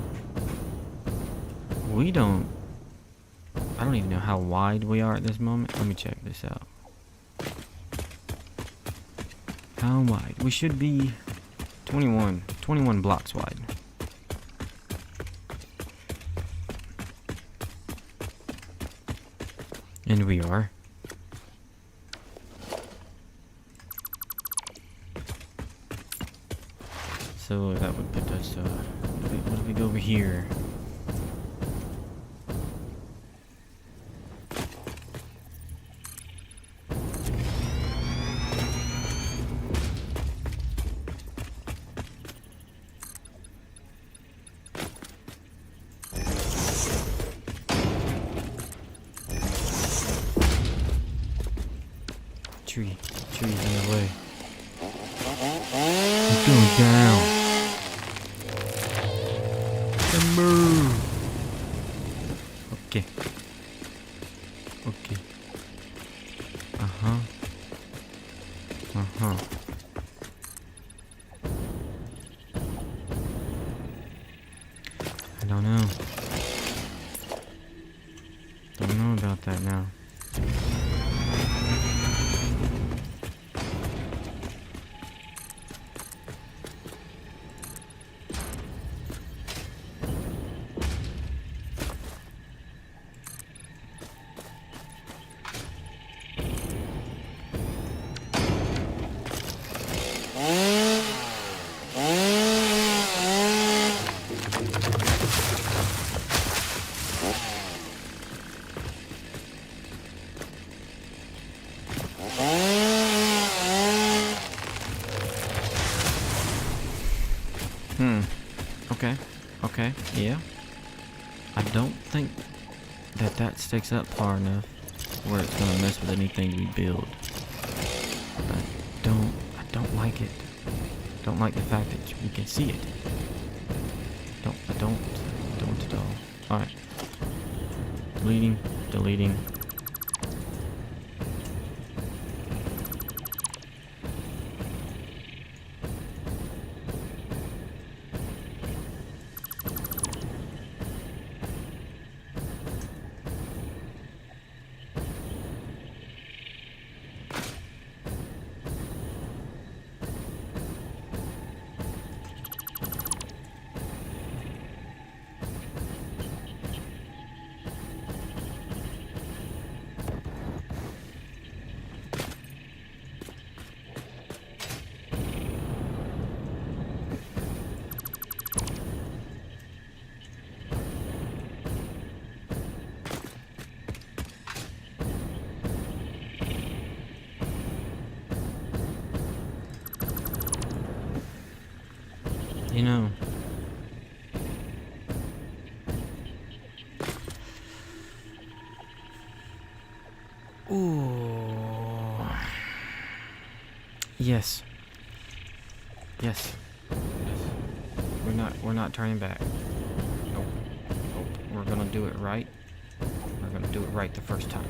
I don't even know how wide we are at this moment. Let me check this out. How wide? We should be 21 blocks wide. And we are. So that would put us, what if we go over here? Tree's in the way. It's going down. And move. Okay. I don't know. Don't know about that now. Okay, yeah. I don't think that sticks up far enough where it's gonna mess with anything we build. I don't like it. Don't like the fact that we can see it. I don't at all. Alright. Deleting. You know, ooh, yes. We're not turning back. Nope. We're gonna do it right. We're gonna do it right the first time.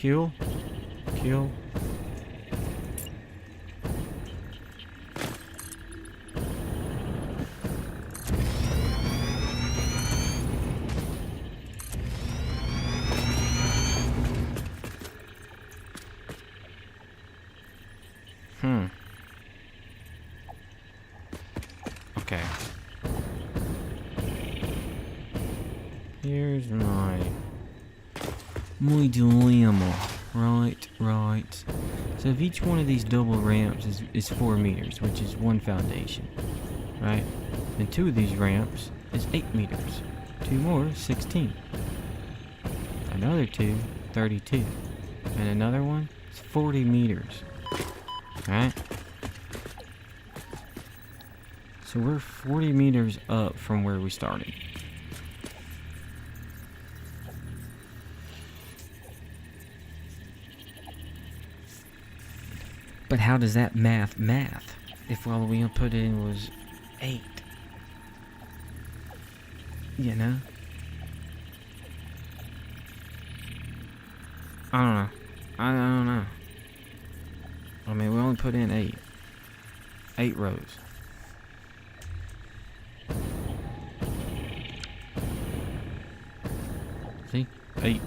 Kill. Kill. Okay. Here's my dilemma. Right. So if each one of these double ramps is 4 meters, which is 1 foundation, right? And 2 of these ramps is 8 meters. 2 more, 16. Another 2, 32. And another one is 40 meters. Right? So we're 40 meters up from where we started. But how does that math if all we put in was 8? You know? I don't know. I mean, we only put in 8. 8 rows. See? 8.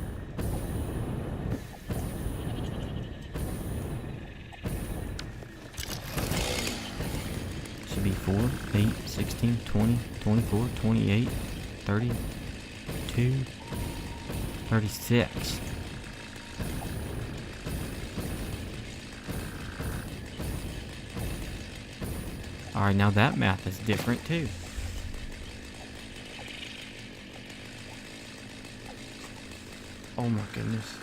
Should be 4, 8, 16, 20, 24, 28, 32, 36. Alright, now that math is different too. Oh my goodness.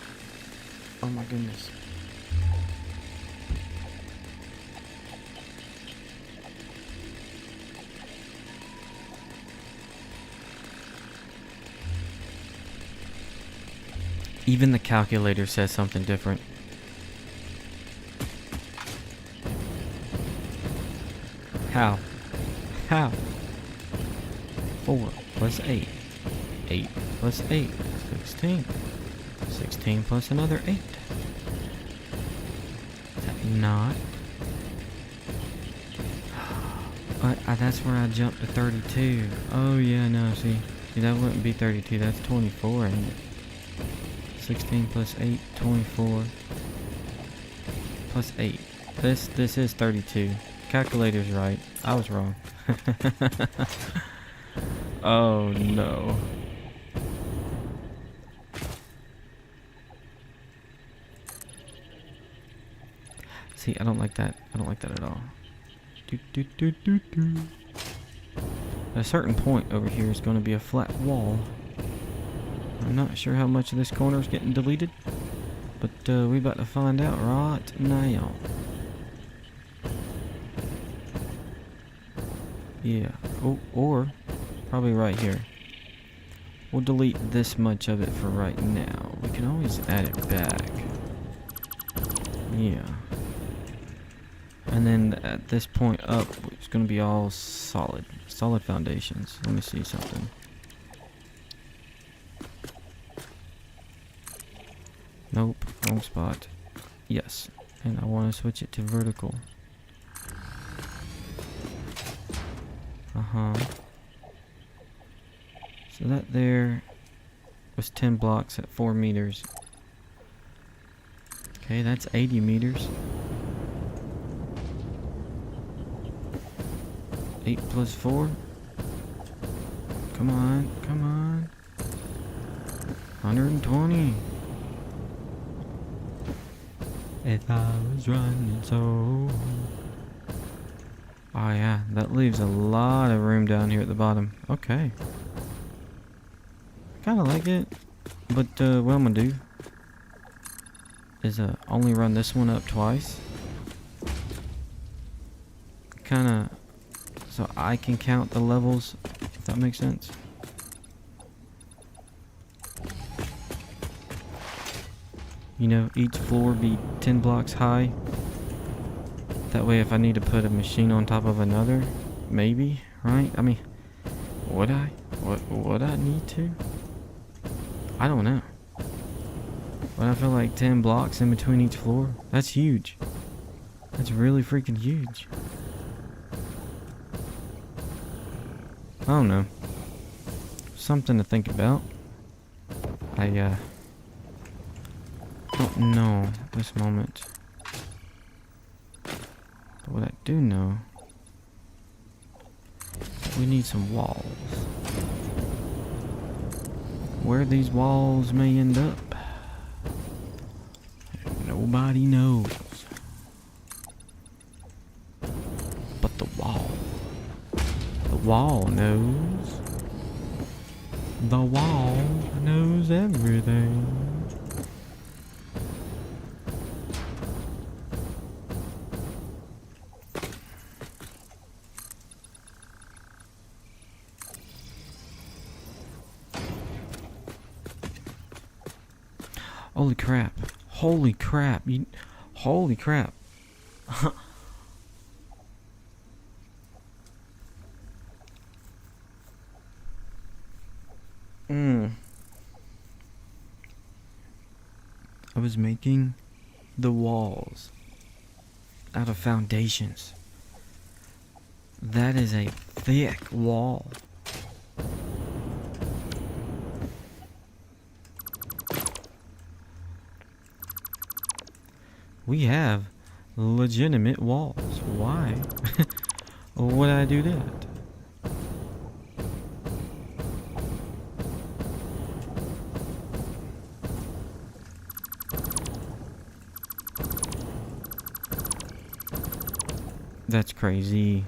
Oh my goodness. Even the calculator says something different. How? 4 plus 8. 8 plus 8. 16. 16 plus another 8. Is that not? That's where I jumped to 32. Oh yeah, no, see, that wouldn't be 32, that's 24, ain't it? 16 plus 8, 24. Plus 8. This is 32. Calculator's right. I was wrong. Oh no. See, I don't like that. I don't like that at all. At a certain point over here is going to be a flat wall. I'm not sure how much of this corner is getting deleted, but we about to find out right now. Yeah, or probably right here. We'll delete this much of it for right now. We can always add it back. Yeah. And then at this point up, it's going to be all solid foundations. Let me see something. Nope, wrong spot. Yes, and I want to switch it to vertical. So that there was 10 blocks at 4 meters. Okay, that's 80 meters. 8 plus 4. Come on. 120. If I was running so... Oh yeah, that leaves a lot of room down here at the bottom. Okay. Kinda like it. But what I'm gonna do is only run this one up twice. Kinda so I can count the levels, if that makes sense. You know, each floor be 10 blocks high. That way if I need to put a machine on top of another, maybe, right? I mean, would I? Would I need to? I don't know. But I feel like 10 blocks in between each floor. That's huge. That's really freaking huge. I don't know. Something to think about. I don't know this moment. But what I do know is that we need some walls. Where these walls may end up, nobody knows. But the wall knows. The wall knows everything. Holy crap. Holy crap. Holy crap. I was making the walls out of foundations. That is a thick wall. We have legitimate walls. Why would I do that? That's crazy.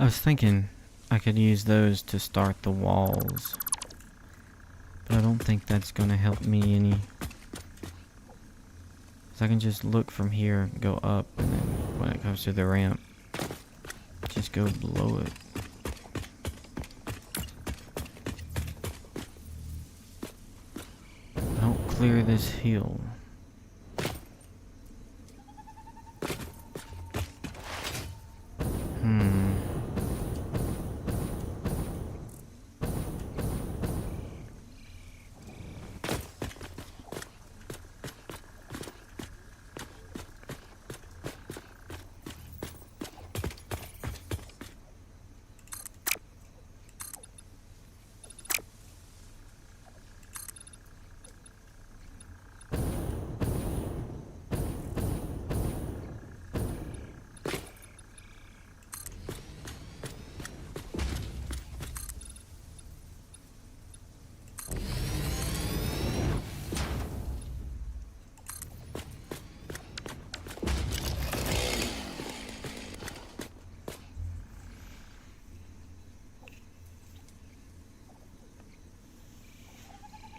I was thinking I could use those to start the walls, but I don't think that's gonna help me any. 'Cause I can just look from here, go up, and then when it comes to the ramp, just go below it. Don't clear this hill.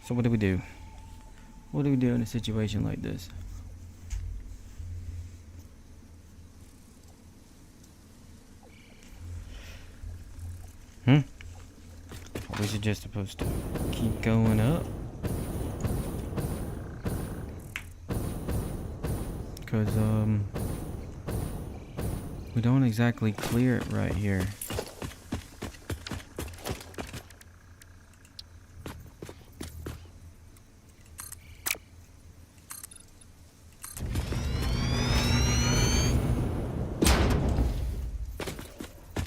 So what do we do? What do we do in a situation like this? Are we just supposed to keep going up? Because, we don't exactly clear it right here.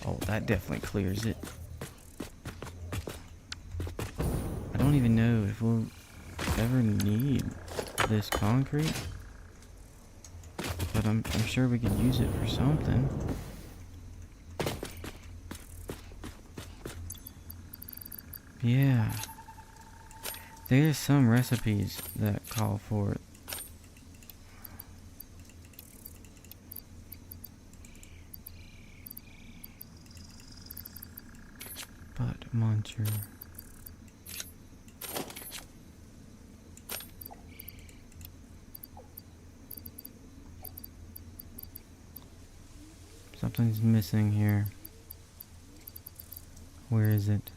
Oh, that definitely clears it. I don't even know if we'll ever need this concrete. But I'm sure we could use it for something. Yeah. There's some recipes that call for it. But muncher. Something's missing here. Where is it?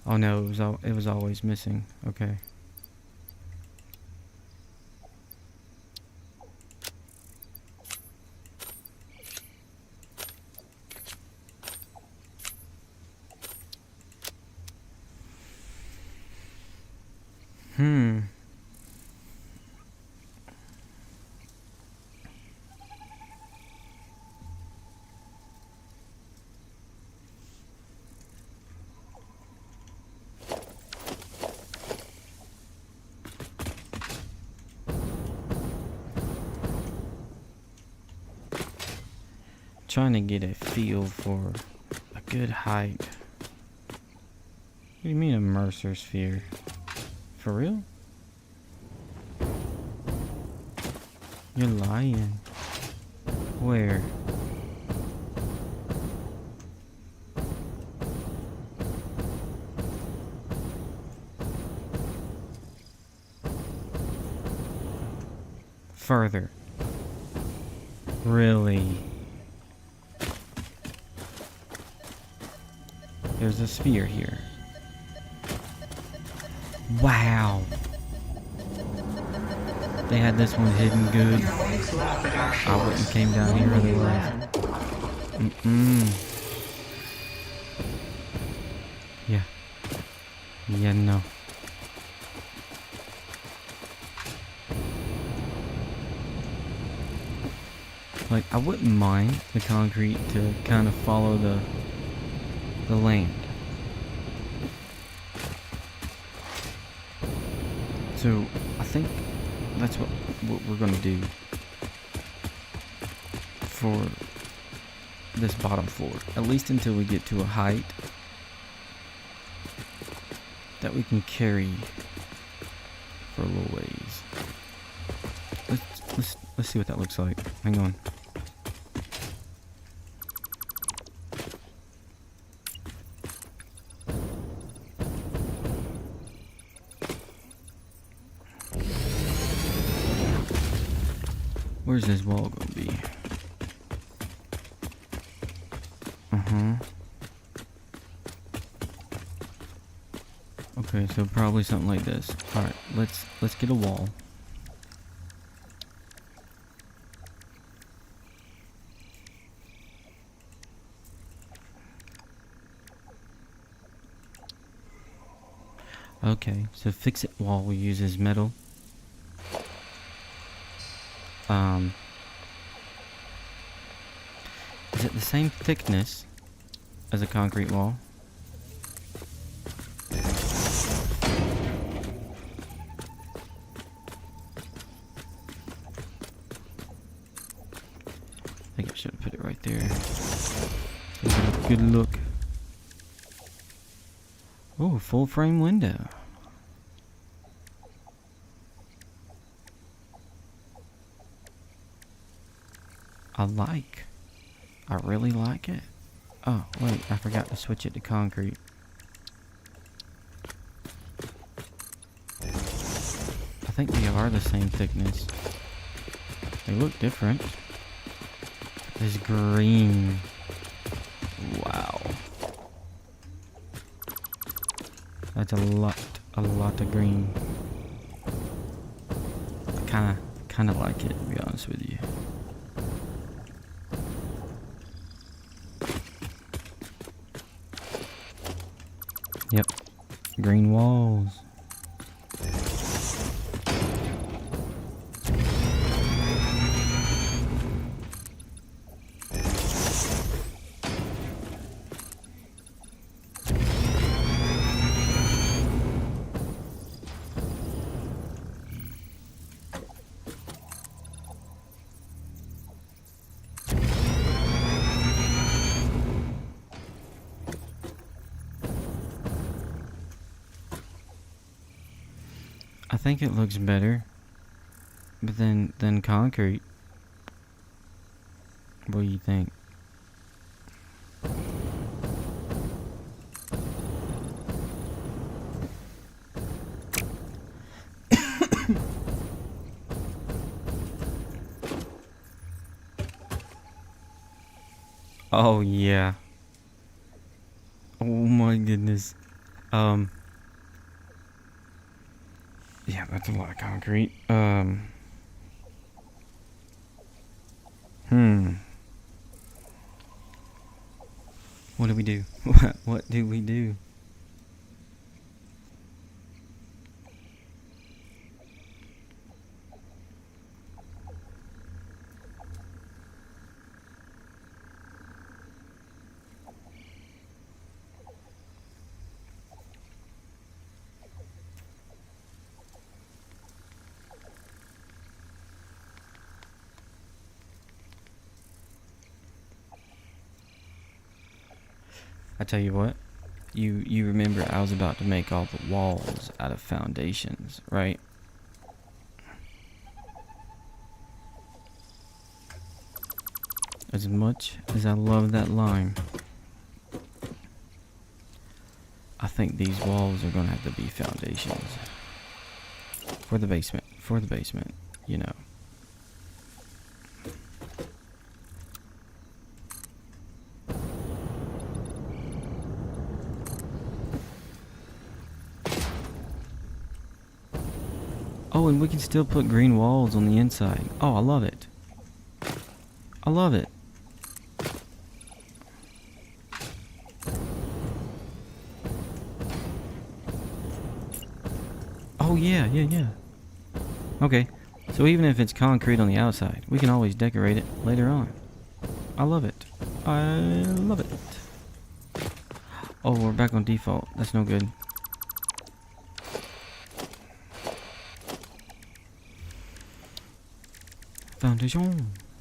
Oh no, it was always missing. Okay. Trying to get a feel for a good height. What do you mean a Mercer sphere? For real? You're lying. Where? Further. Really? There's a sphere here. Wow. They had this one hidden good. I wouldn't have came down here otherwise. Yeah. Yeah, no. Like, I wouldn't mind the concrete to kind of follow the land. So, I think that's what we're gonna do for this bottom floor. At least until we get to a height that we can carry for a little ways. Let's see what that looks like. Hang on. Where's this wall gonna be? Okay, so probably something like this. Alright, let's get a wall. Okay, so fix-it wall we use as metal. Is it the same thickness as a concrete wall? I think I should have put it right there. So get a good look. Oh, full frame window. I really like it. Oh, wait, I forgot to switch it to concrete. think they are the same thickness. They look different. This green. Wow. That's a lot of green. I kinda like it, to be honest with you. Yep. Green walls. I think it looks better, but than concrete. What do you think? Oh yeah. Oh my goodness. Yeah, that's a lot of concrete. What do we do? What do we do? I tell you what, you remember I was about to make all the walls out of foundations, right? As much as I love that lime, I think these walls are gonna have to be foundations. For the basement, you know. Oh, and we can still put green walls on the inside. Oh, I love it. I love it. Oh, yeah. Okay, so even if it's concrete on the outside, we can always decorate it later on. I love it. I love it. Oh, we're back on default. That's no good.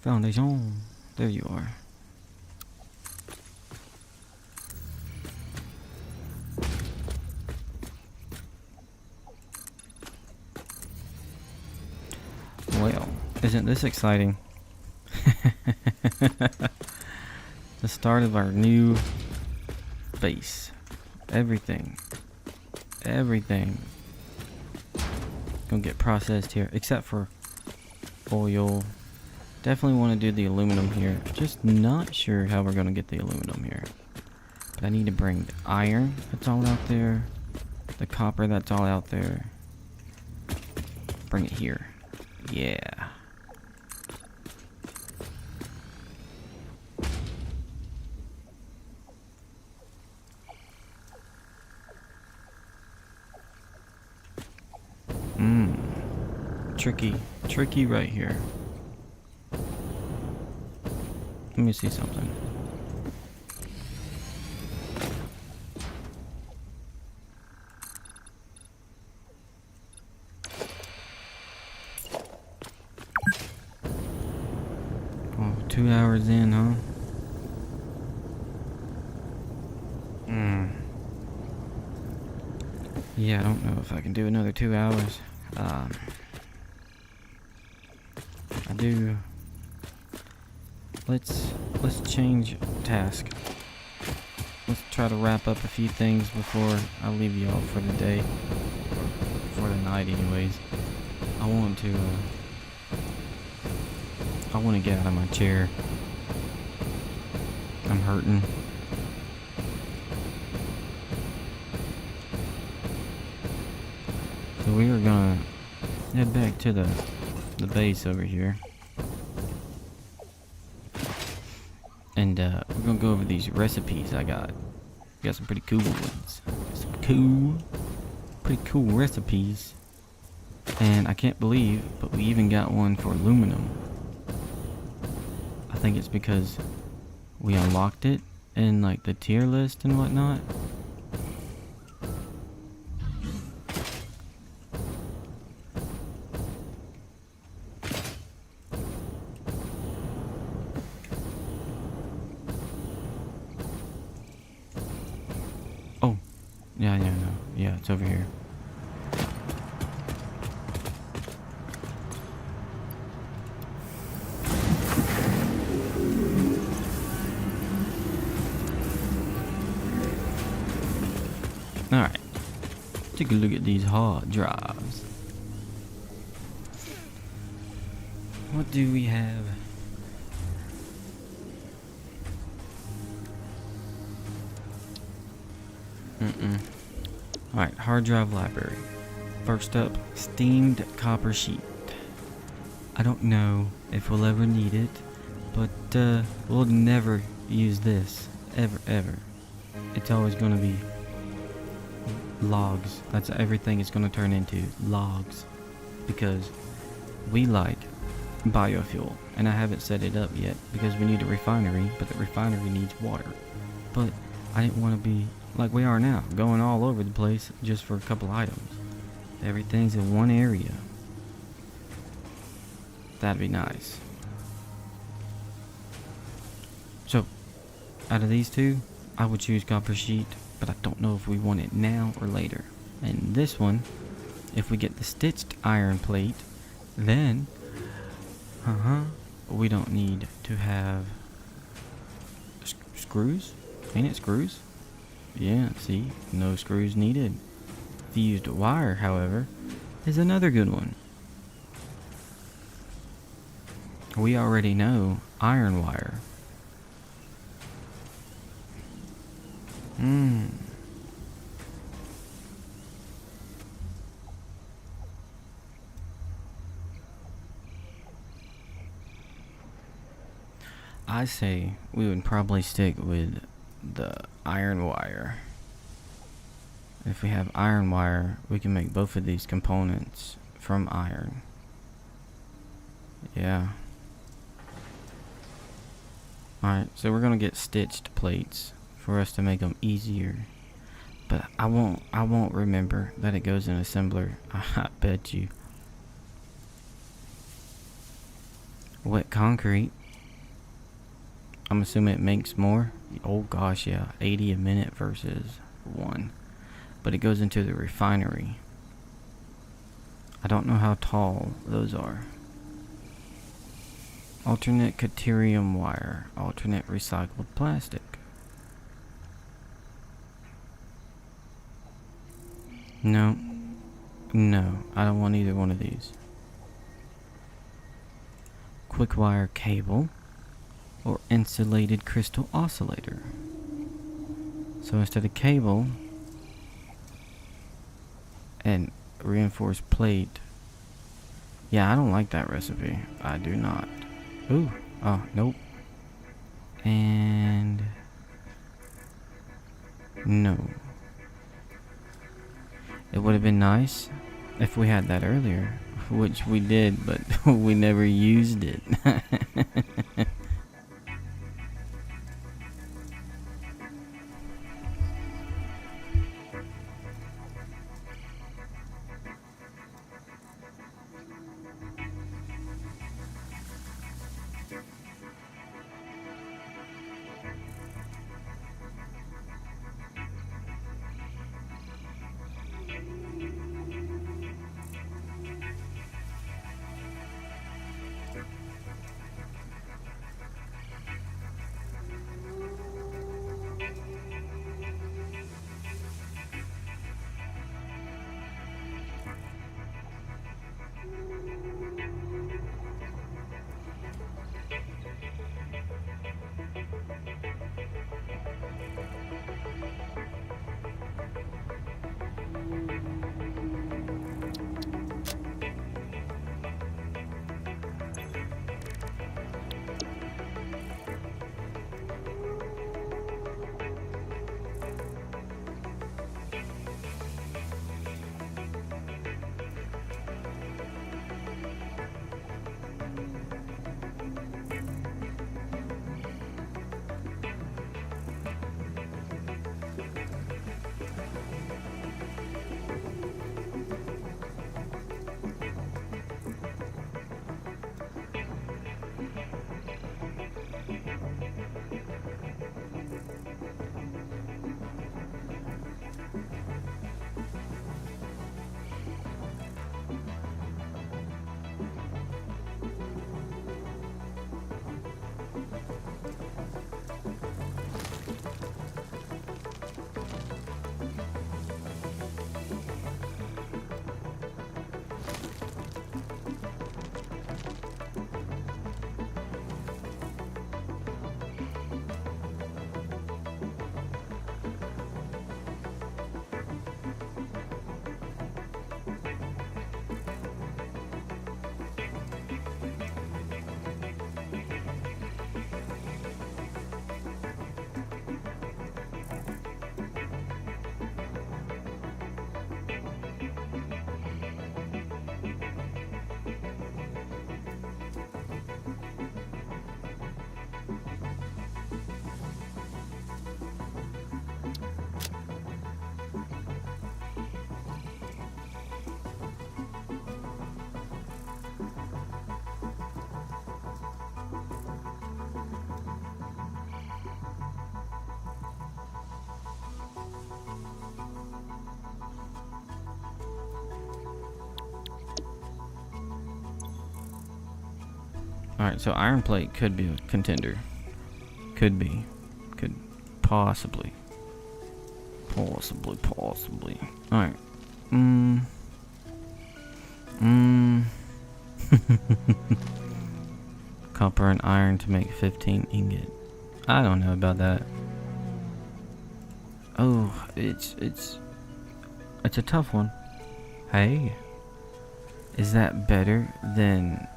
Foundation. There you are. Well, isn't this exciting? The start of our new base. Everything gonna get processed here, except for oil. Definitely want to do the aluminum here. Just not sure how we're gonna get the aluminum here. But I need to bring the iron that's all out there, the copper that's all out there. Bring it here. Yeah. Tricky right here. Let me see something. Oh, 2 hours in, huh? Yeah, I don't know if I can do another 2 hours. I do. Let's change task. Let's try to wrap up a few things before I leave y'all for the day. For the night anyways. I want to get out of my chair. I'm hurting. So we are gonna head back to the base over here. And we're gonna go over these recipes I got. Got some pretty cool ones. Pretty cool recipes. And I can't believe, but we even got one for aluminum. I think it's because we unlocked it in like the tier list and whatnot. Oh, yeah, no. Yeah, it's over here. Alright, take a look at these hard drives. What do we have? Alright, hard drive library. First up, steamed copper sheet. I don't know if we'll ever need it, but we'll never use this. Ever. It's always gonna be logs. That's everything it's gonna turn into. Logs. Because we like biofuel. And I haven't set it up yet because we need a refinery, but the refinery needs water. But I didn't want to be like we are now, going all over the place just for a couple items. Everything's in one area. That'd be nice. So, out of these two, I would choose copper sheet, but I don't know if we want it now or later. And this one, if we get the stitched iron plate, then, we don't need to have screws. Ain't it screws? Yeah, see, no screws needed. Fused wire, however, is another good one. We already know iron wire. I say we would probably stick with the iron wire. If we have iron wire, we can make both of these components from iron. Yeah. Alright, so we're gonna get stitched plates for us to make them easier. But I won't remember that it goes in assembler. I bet you. Wet concrete. I'm assuming it makes more. Oh gosh, yeah. 80 a minute versus 1. But it goes into the refinery. I don't know how tall those are. Alternate caterium wire. Alternate recycled plastic. No. No, I don't want either one of these. Quick wire cable. Or insulated crystal oscillator. So instead of cable and reinforced plate. Yeah, I don't like that recipe. I do not. Ooh. Oh, nope. And no. It would have been nice if we had that earlier, which we did, but we never used it. Alright, so iron plate could be a contender. Could be. Could possibly. Possibly. Alright. Copper and iron to make 15 ingot. I don't know about that. Oh, it's a tough one. Hey, is that better than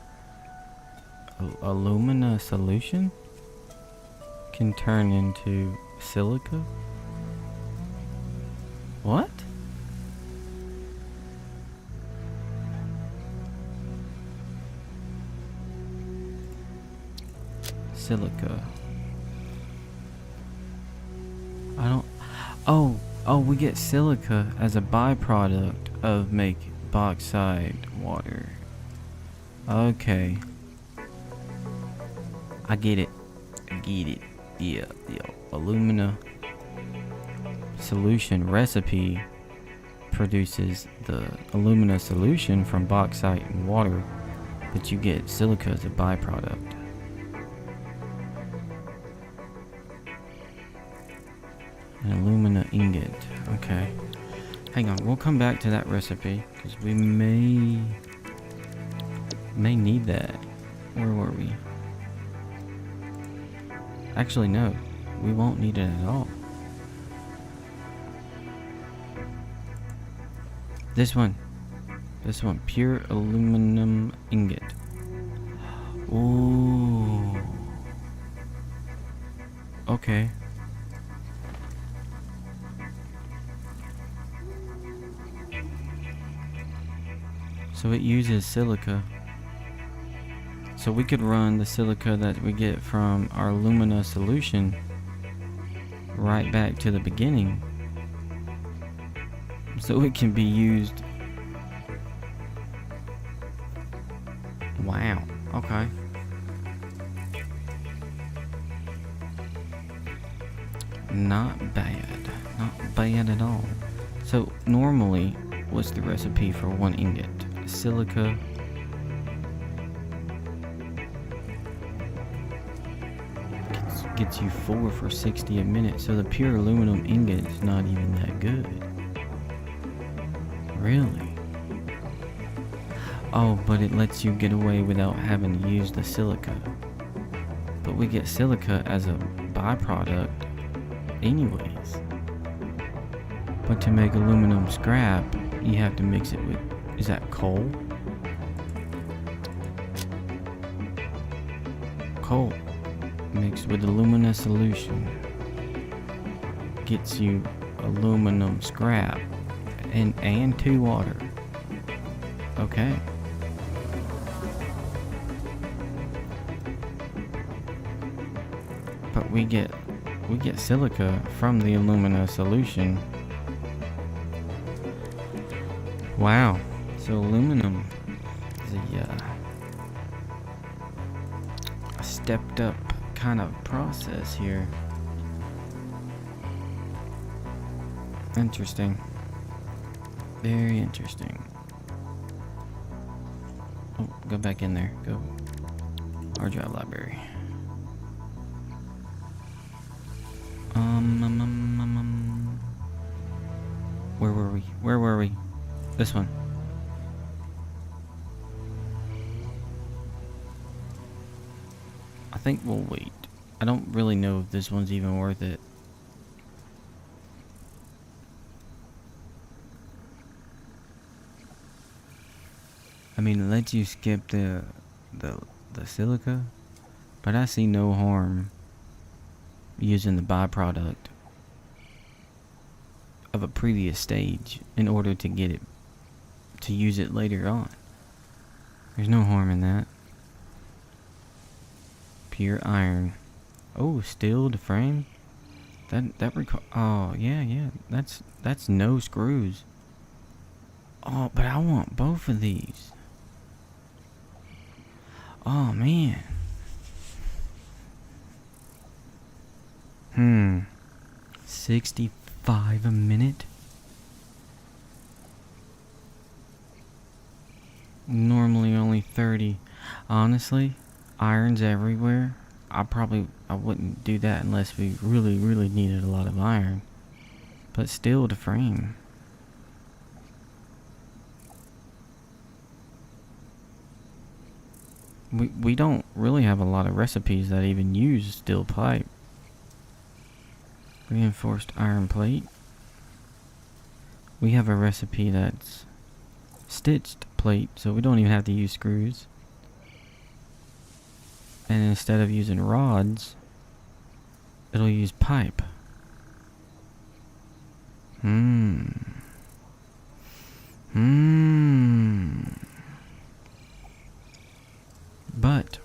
alumina solution? Can turn into silica? What? Silica. I don't. Oh, we get silica as a byproduct of make bauxite water. Okay. I get it. Yeah. Alumina solution recipe produces the alumina solution from bauxite and water, but you get silica as a byproduct. An alumina ingot. Okay. Hang on, we'll come back to that recipe because we may need that. Where were we? Actually, no. We won't need it at all. This one, pure aluminum ingot. Ooh. Okay. So it uses silica. So we could run the silica that we get from our alumina solution right back to the beginning. So it can be used. Wow. Okay. Not bad. Not bad at all. So normally, what's the recipe for one ingot? Silica. Gets you 4 for 60 a minute. So the pure aluminum ingot is not even that good. Really? Oh, but it lets you get away without having to use the silica. But we get silica as a byproduct anyways. But to make aluminum scrap, you have to mix it with, is that coal? Coal mixed with alumina solution gets you aluminum scrap and 2 water. Okay. But we get silica from the alumina solution. Wow. So aluminum is a stepped up kind of process here. Interesting. Very interesting. Oh, go back in there. Go. Hard drive library. Where were we? This one. I think we'll wait. I don't really know if this one's even worth it. I mean, it lets you skip the silica, but I see no harm using the byproduct of a previous stage in order to get it, to use it later on. There's no harm in that. Pure iron. Oh, steel to frame. Oh yeah. That's no screws. Oh, but I want both of these. Oh man. 65 a minute. Normally only 30. Honestly, irons everywhere. I wouldn't do that unless we really, really needed a lot of iron. But still, to frame. We don't really have a lot of recipes that even use steel pipe. Reinforced iron plate. We have a recipe that's stitched plate, so we don't even have to use screws. And instead of using rods, it'll use pipe. But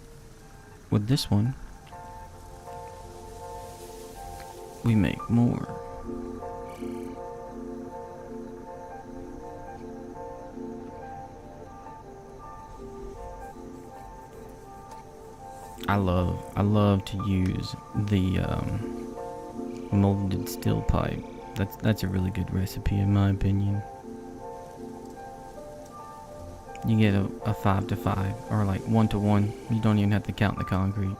with this one, we make more. I love to use the molded steel pipe. That's a really good recipe in my opinion. You get a 5 to 5 or like 1 to 1. You don't even have to count the concrete.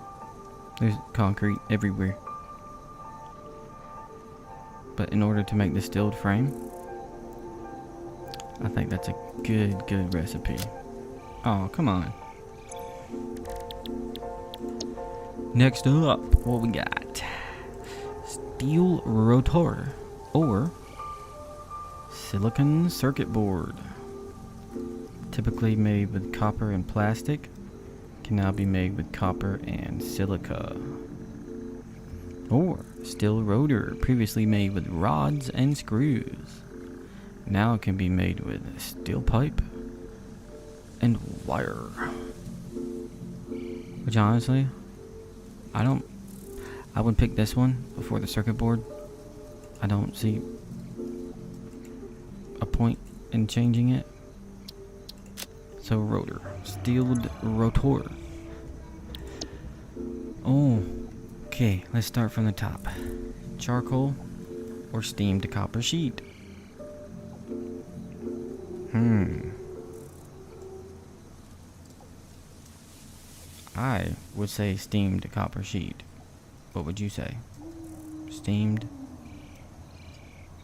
There's concrete everywhere. But in order to make the steel frame, I think that's a good recipe. Oh, come on. Next up, what we got? Steel rotor or silicon circuit board. Typically made with copper and plastic, can now be made with copper and silica. Or steel rotor, previously made with rods and screws, now can be made with steel pipe and wire. Which honestly, I would pick this one before the circuit board. I don't see a point in changing it. So rotor, steeled rotor. Oh, okay, let's start from the top. Charcoal or steamed copper sheet? I would say steamed copper sheet. What would you say? Steamed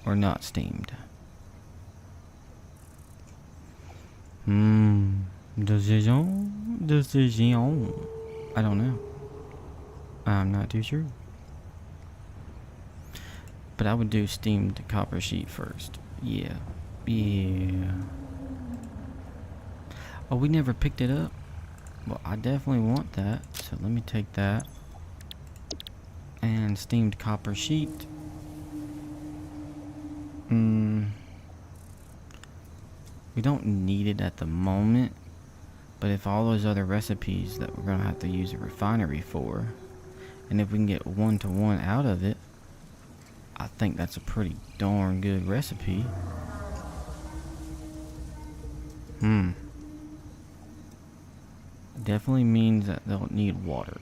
or not steamed? Decision. I don't know. I'm not too sure. But I would do steamed copper sheet first. Yeah. Oh, we never picked it up? Well, I definitely want that. So let me take that. And steamed copper sheet. We don't need it at the moment. But if all those other recipes that we're going to have to use a refinery for, and if we can get 1 to 1 out of it, I think that's a pretty darn good recipe. Definitely means that they'll need water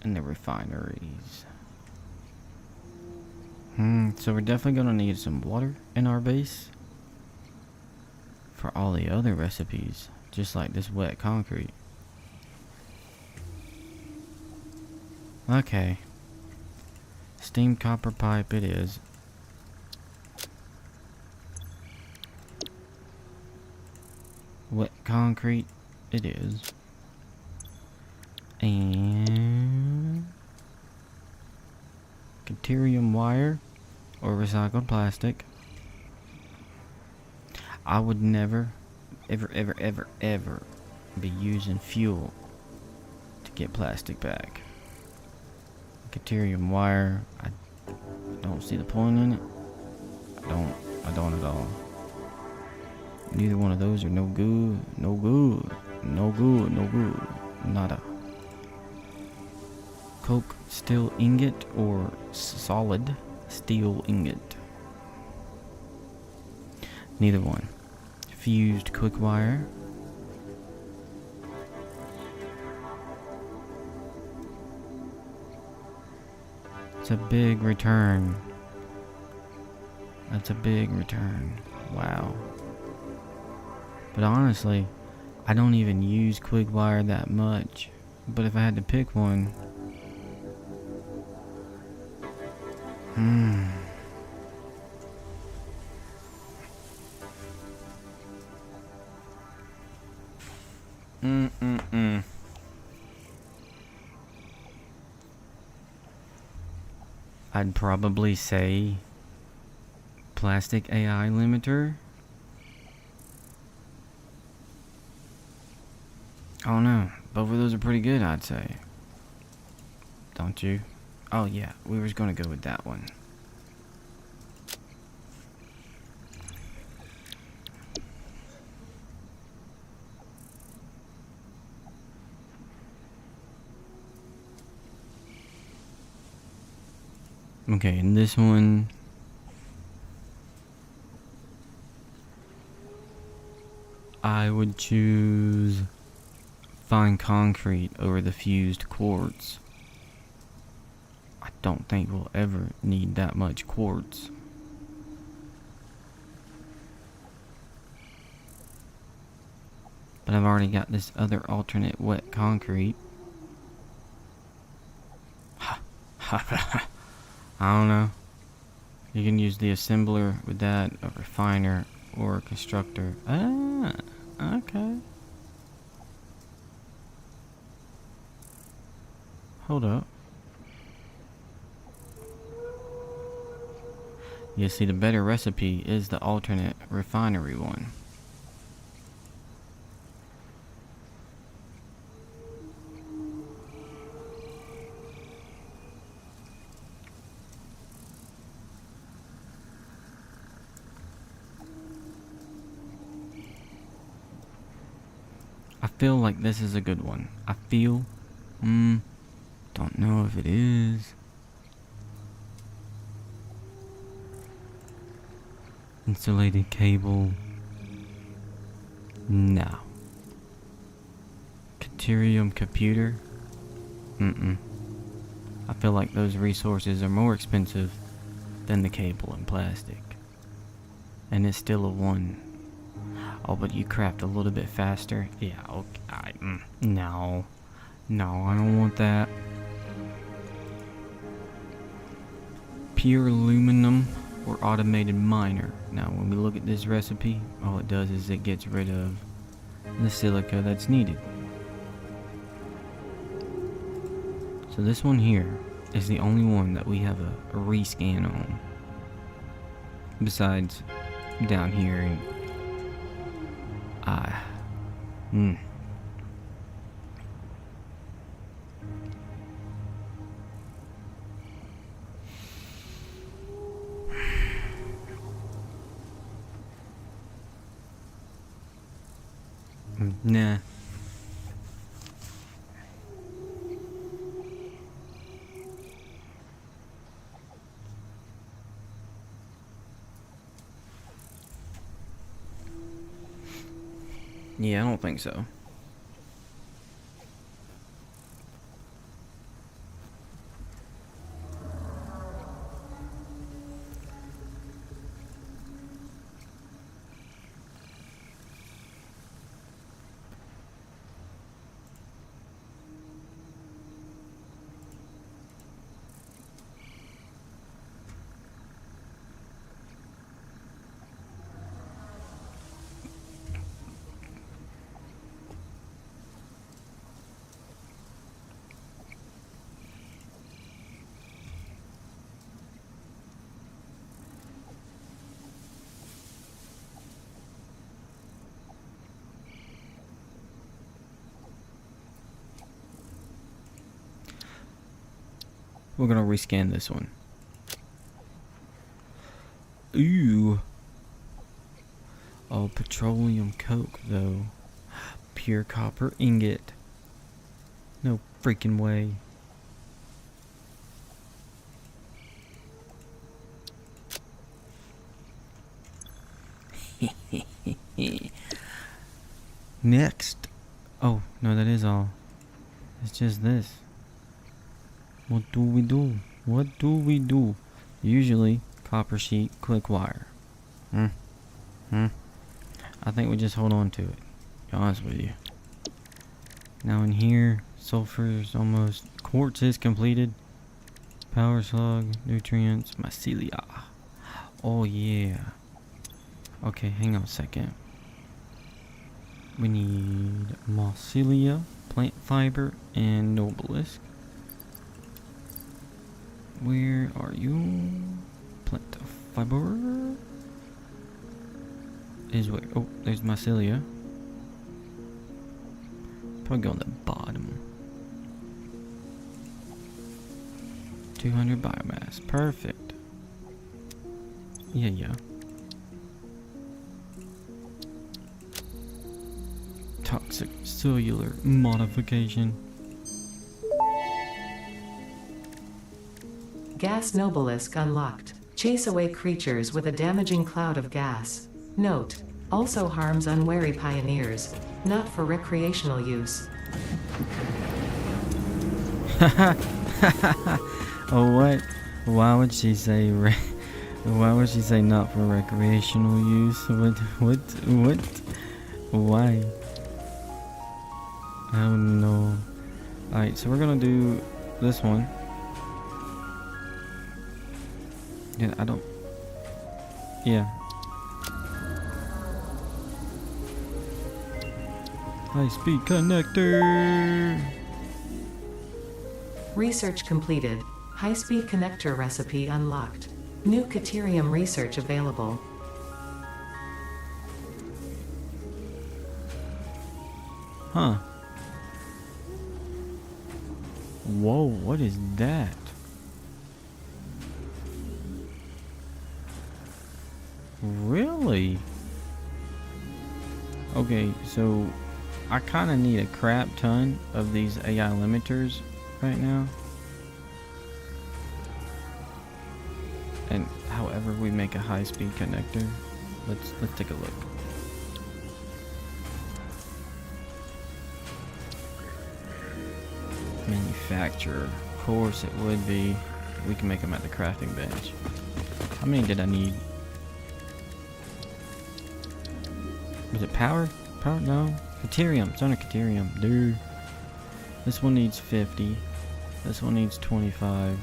in the refineries. So we're definitely going to need some water in our base for all the other recipes, just like this wet concrete. Okay. Steamed copper pipe it is. Wet concrete it is. And deuterium wire or recycled plastic. I would never, ever be using fuel to get plastic back. Deuterium wire, I don't see the point in it. I don't at all. Neither one of those are no good. Nada. Coke steel ingot or solid steel ingot. Neither one. Fused quick wire. It's a big return. That's a big return. Wow. But honestly, I don't even use quick wire that much. But if I had to pick one... I'd probably say... plastic AI limiter. Oh no, both of those are pretty good, I'd say. Don't you? Oh yeah, we were gonna go with that one. Okay, and this one... I would choose fine concrete over the fused quartz. I don't think we'll ever need that much quartz. But I've already got this other alternate wet concrete. I don't know. You can use the assembler with that, a refiner, or a constructor. Ah, okay. Hold up. You see, the better recipe is the alternate refinery one. I feel like this is a good one. I feel, don't know if it is. Insulated cable. No. Deuterium computer. I feel like those resources are more expensive than the cable and plastic. And it's still a 1. Oh, but you craft a little bit faster. Yeah, okay. No. No, I don't want that. Pure aluminum or automated miner. Now, when we look at this recipe, all it does is it gets rid of the silica that's needed. So this one here is the only one that we have a rescan on. Besides down here in nah. Yeah, I don't think so. We're gonna rescan this one. Ooh. Oh, petroleum coke though. Pure copper ingot. No freaking way. Next. Oh, no, that is all. It's just this. What do we do? What do we do? Usually, copper sheet, quick wire. I think we just hold on to it. To be honest with you. Now in here, sulfur is almost. Quartz is completed. Power slug, nutrients, mycelia. Oh yeah. Okay, hang on a second. We need mycelia, plant fiber, and Noblisk. Where are you? Plant fiber is where? Oh, there's mycelia. Probably go on the bottom. 200 biomass. Perfect. Yeah. Toxic cellular modification. Gas Noblisk unlocked. Chase away creatures with a damaging cloud of gas. Note: also harms unwary pioneers. Not for recreational use. Oh, what? Why would she say why would she say not for recreational use? What? Why? I don't know. Alright, so we're gonna do this one. Yeah, I don't... Yeah. High-speed connector! Research completed. High-speed connector recipe unlocked. New Caterium research available. Huh. Whoa, what is that? Really? Okay, so I kind of need a crap ton of these AI limiters right now. And however we make a high-speed connector, let's take a look. Manufacturer, of course it would be. We can make them at the crafting bench. How many did I need? Was it power? Power? No. Caterium. It's under Caterium. Dude. This one needs 50. This one needs 25.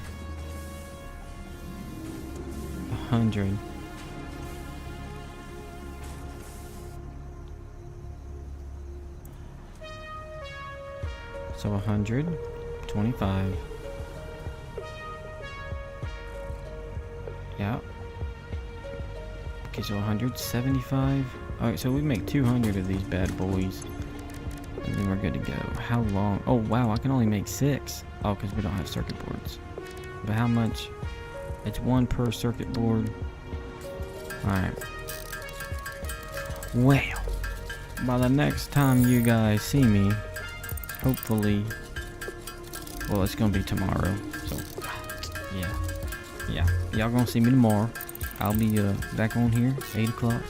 100. So 100. 25. Yeah. Okay, so 175. Alright, so we make 200 of these bad boys. And then we're good to go. How long? Oh, wow, I can only make 6. Oh, because we don't have circuit boards. But how much? It's 1 per circuit board. Alright. Well, by the next time you guys see me, hopefully, well, it's gonna be tomorrow. So, yeah. Y'all gonna see me tomorrow. I'll be back on here, 8 o'clock.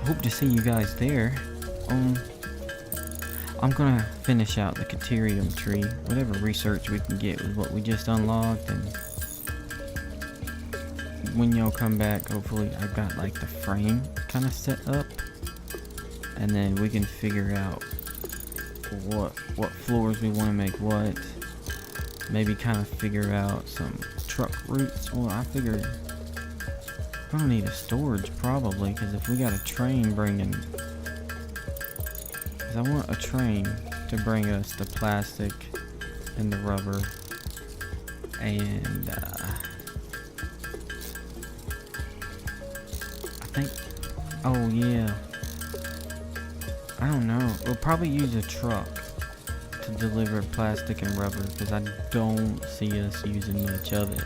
I hope to see you guys there. I'm gonna finish out the Caterium tree, whatever research we can get with what we just unlocked, and when y'all come back, hopefully I've got like the frame kind of set up, and then we can figure out what floors we want to make what. Maybe kind of figure out some truck routes. Well, I figured we're gonna need a storage probably, because if we got a train bringing, because I want a train to bring us the plastic and the rubber and I think, oh yeah, I don't know, we'll probably use a truck to deliver plastic and rubber, because I don't see us using much of it.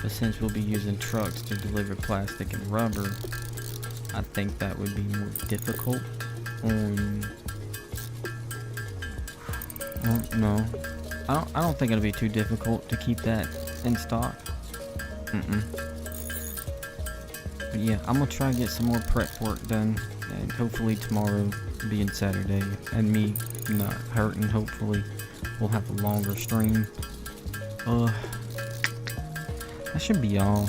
But since we'll be using trucks to deliver plastic and rubber, I think that would be more difficult on... Well, no. I don't think it'll be too difficult to keep that in stock. But yeah, I'm gonna try to get some more prep work done, and hopefully tomorrow being Saturday and me not hurting, hopefully we'll have a longer stream. That should be all.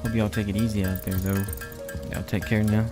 Hope y'all take it easy out there though. Y'all take care now.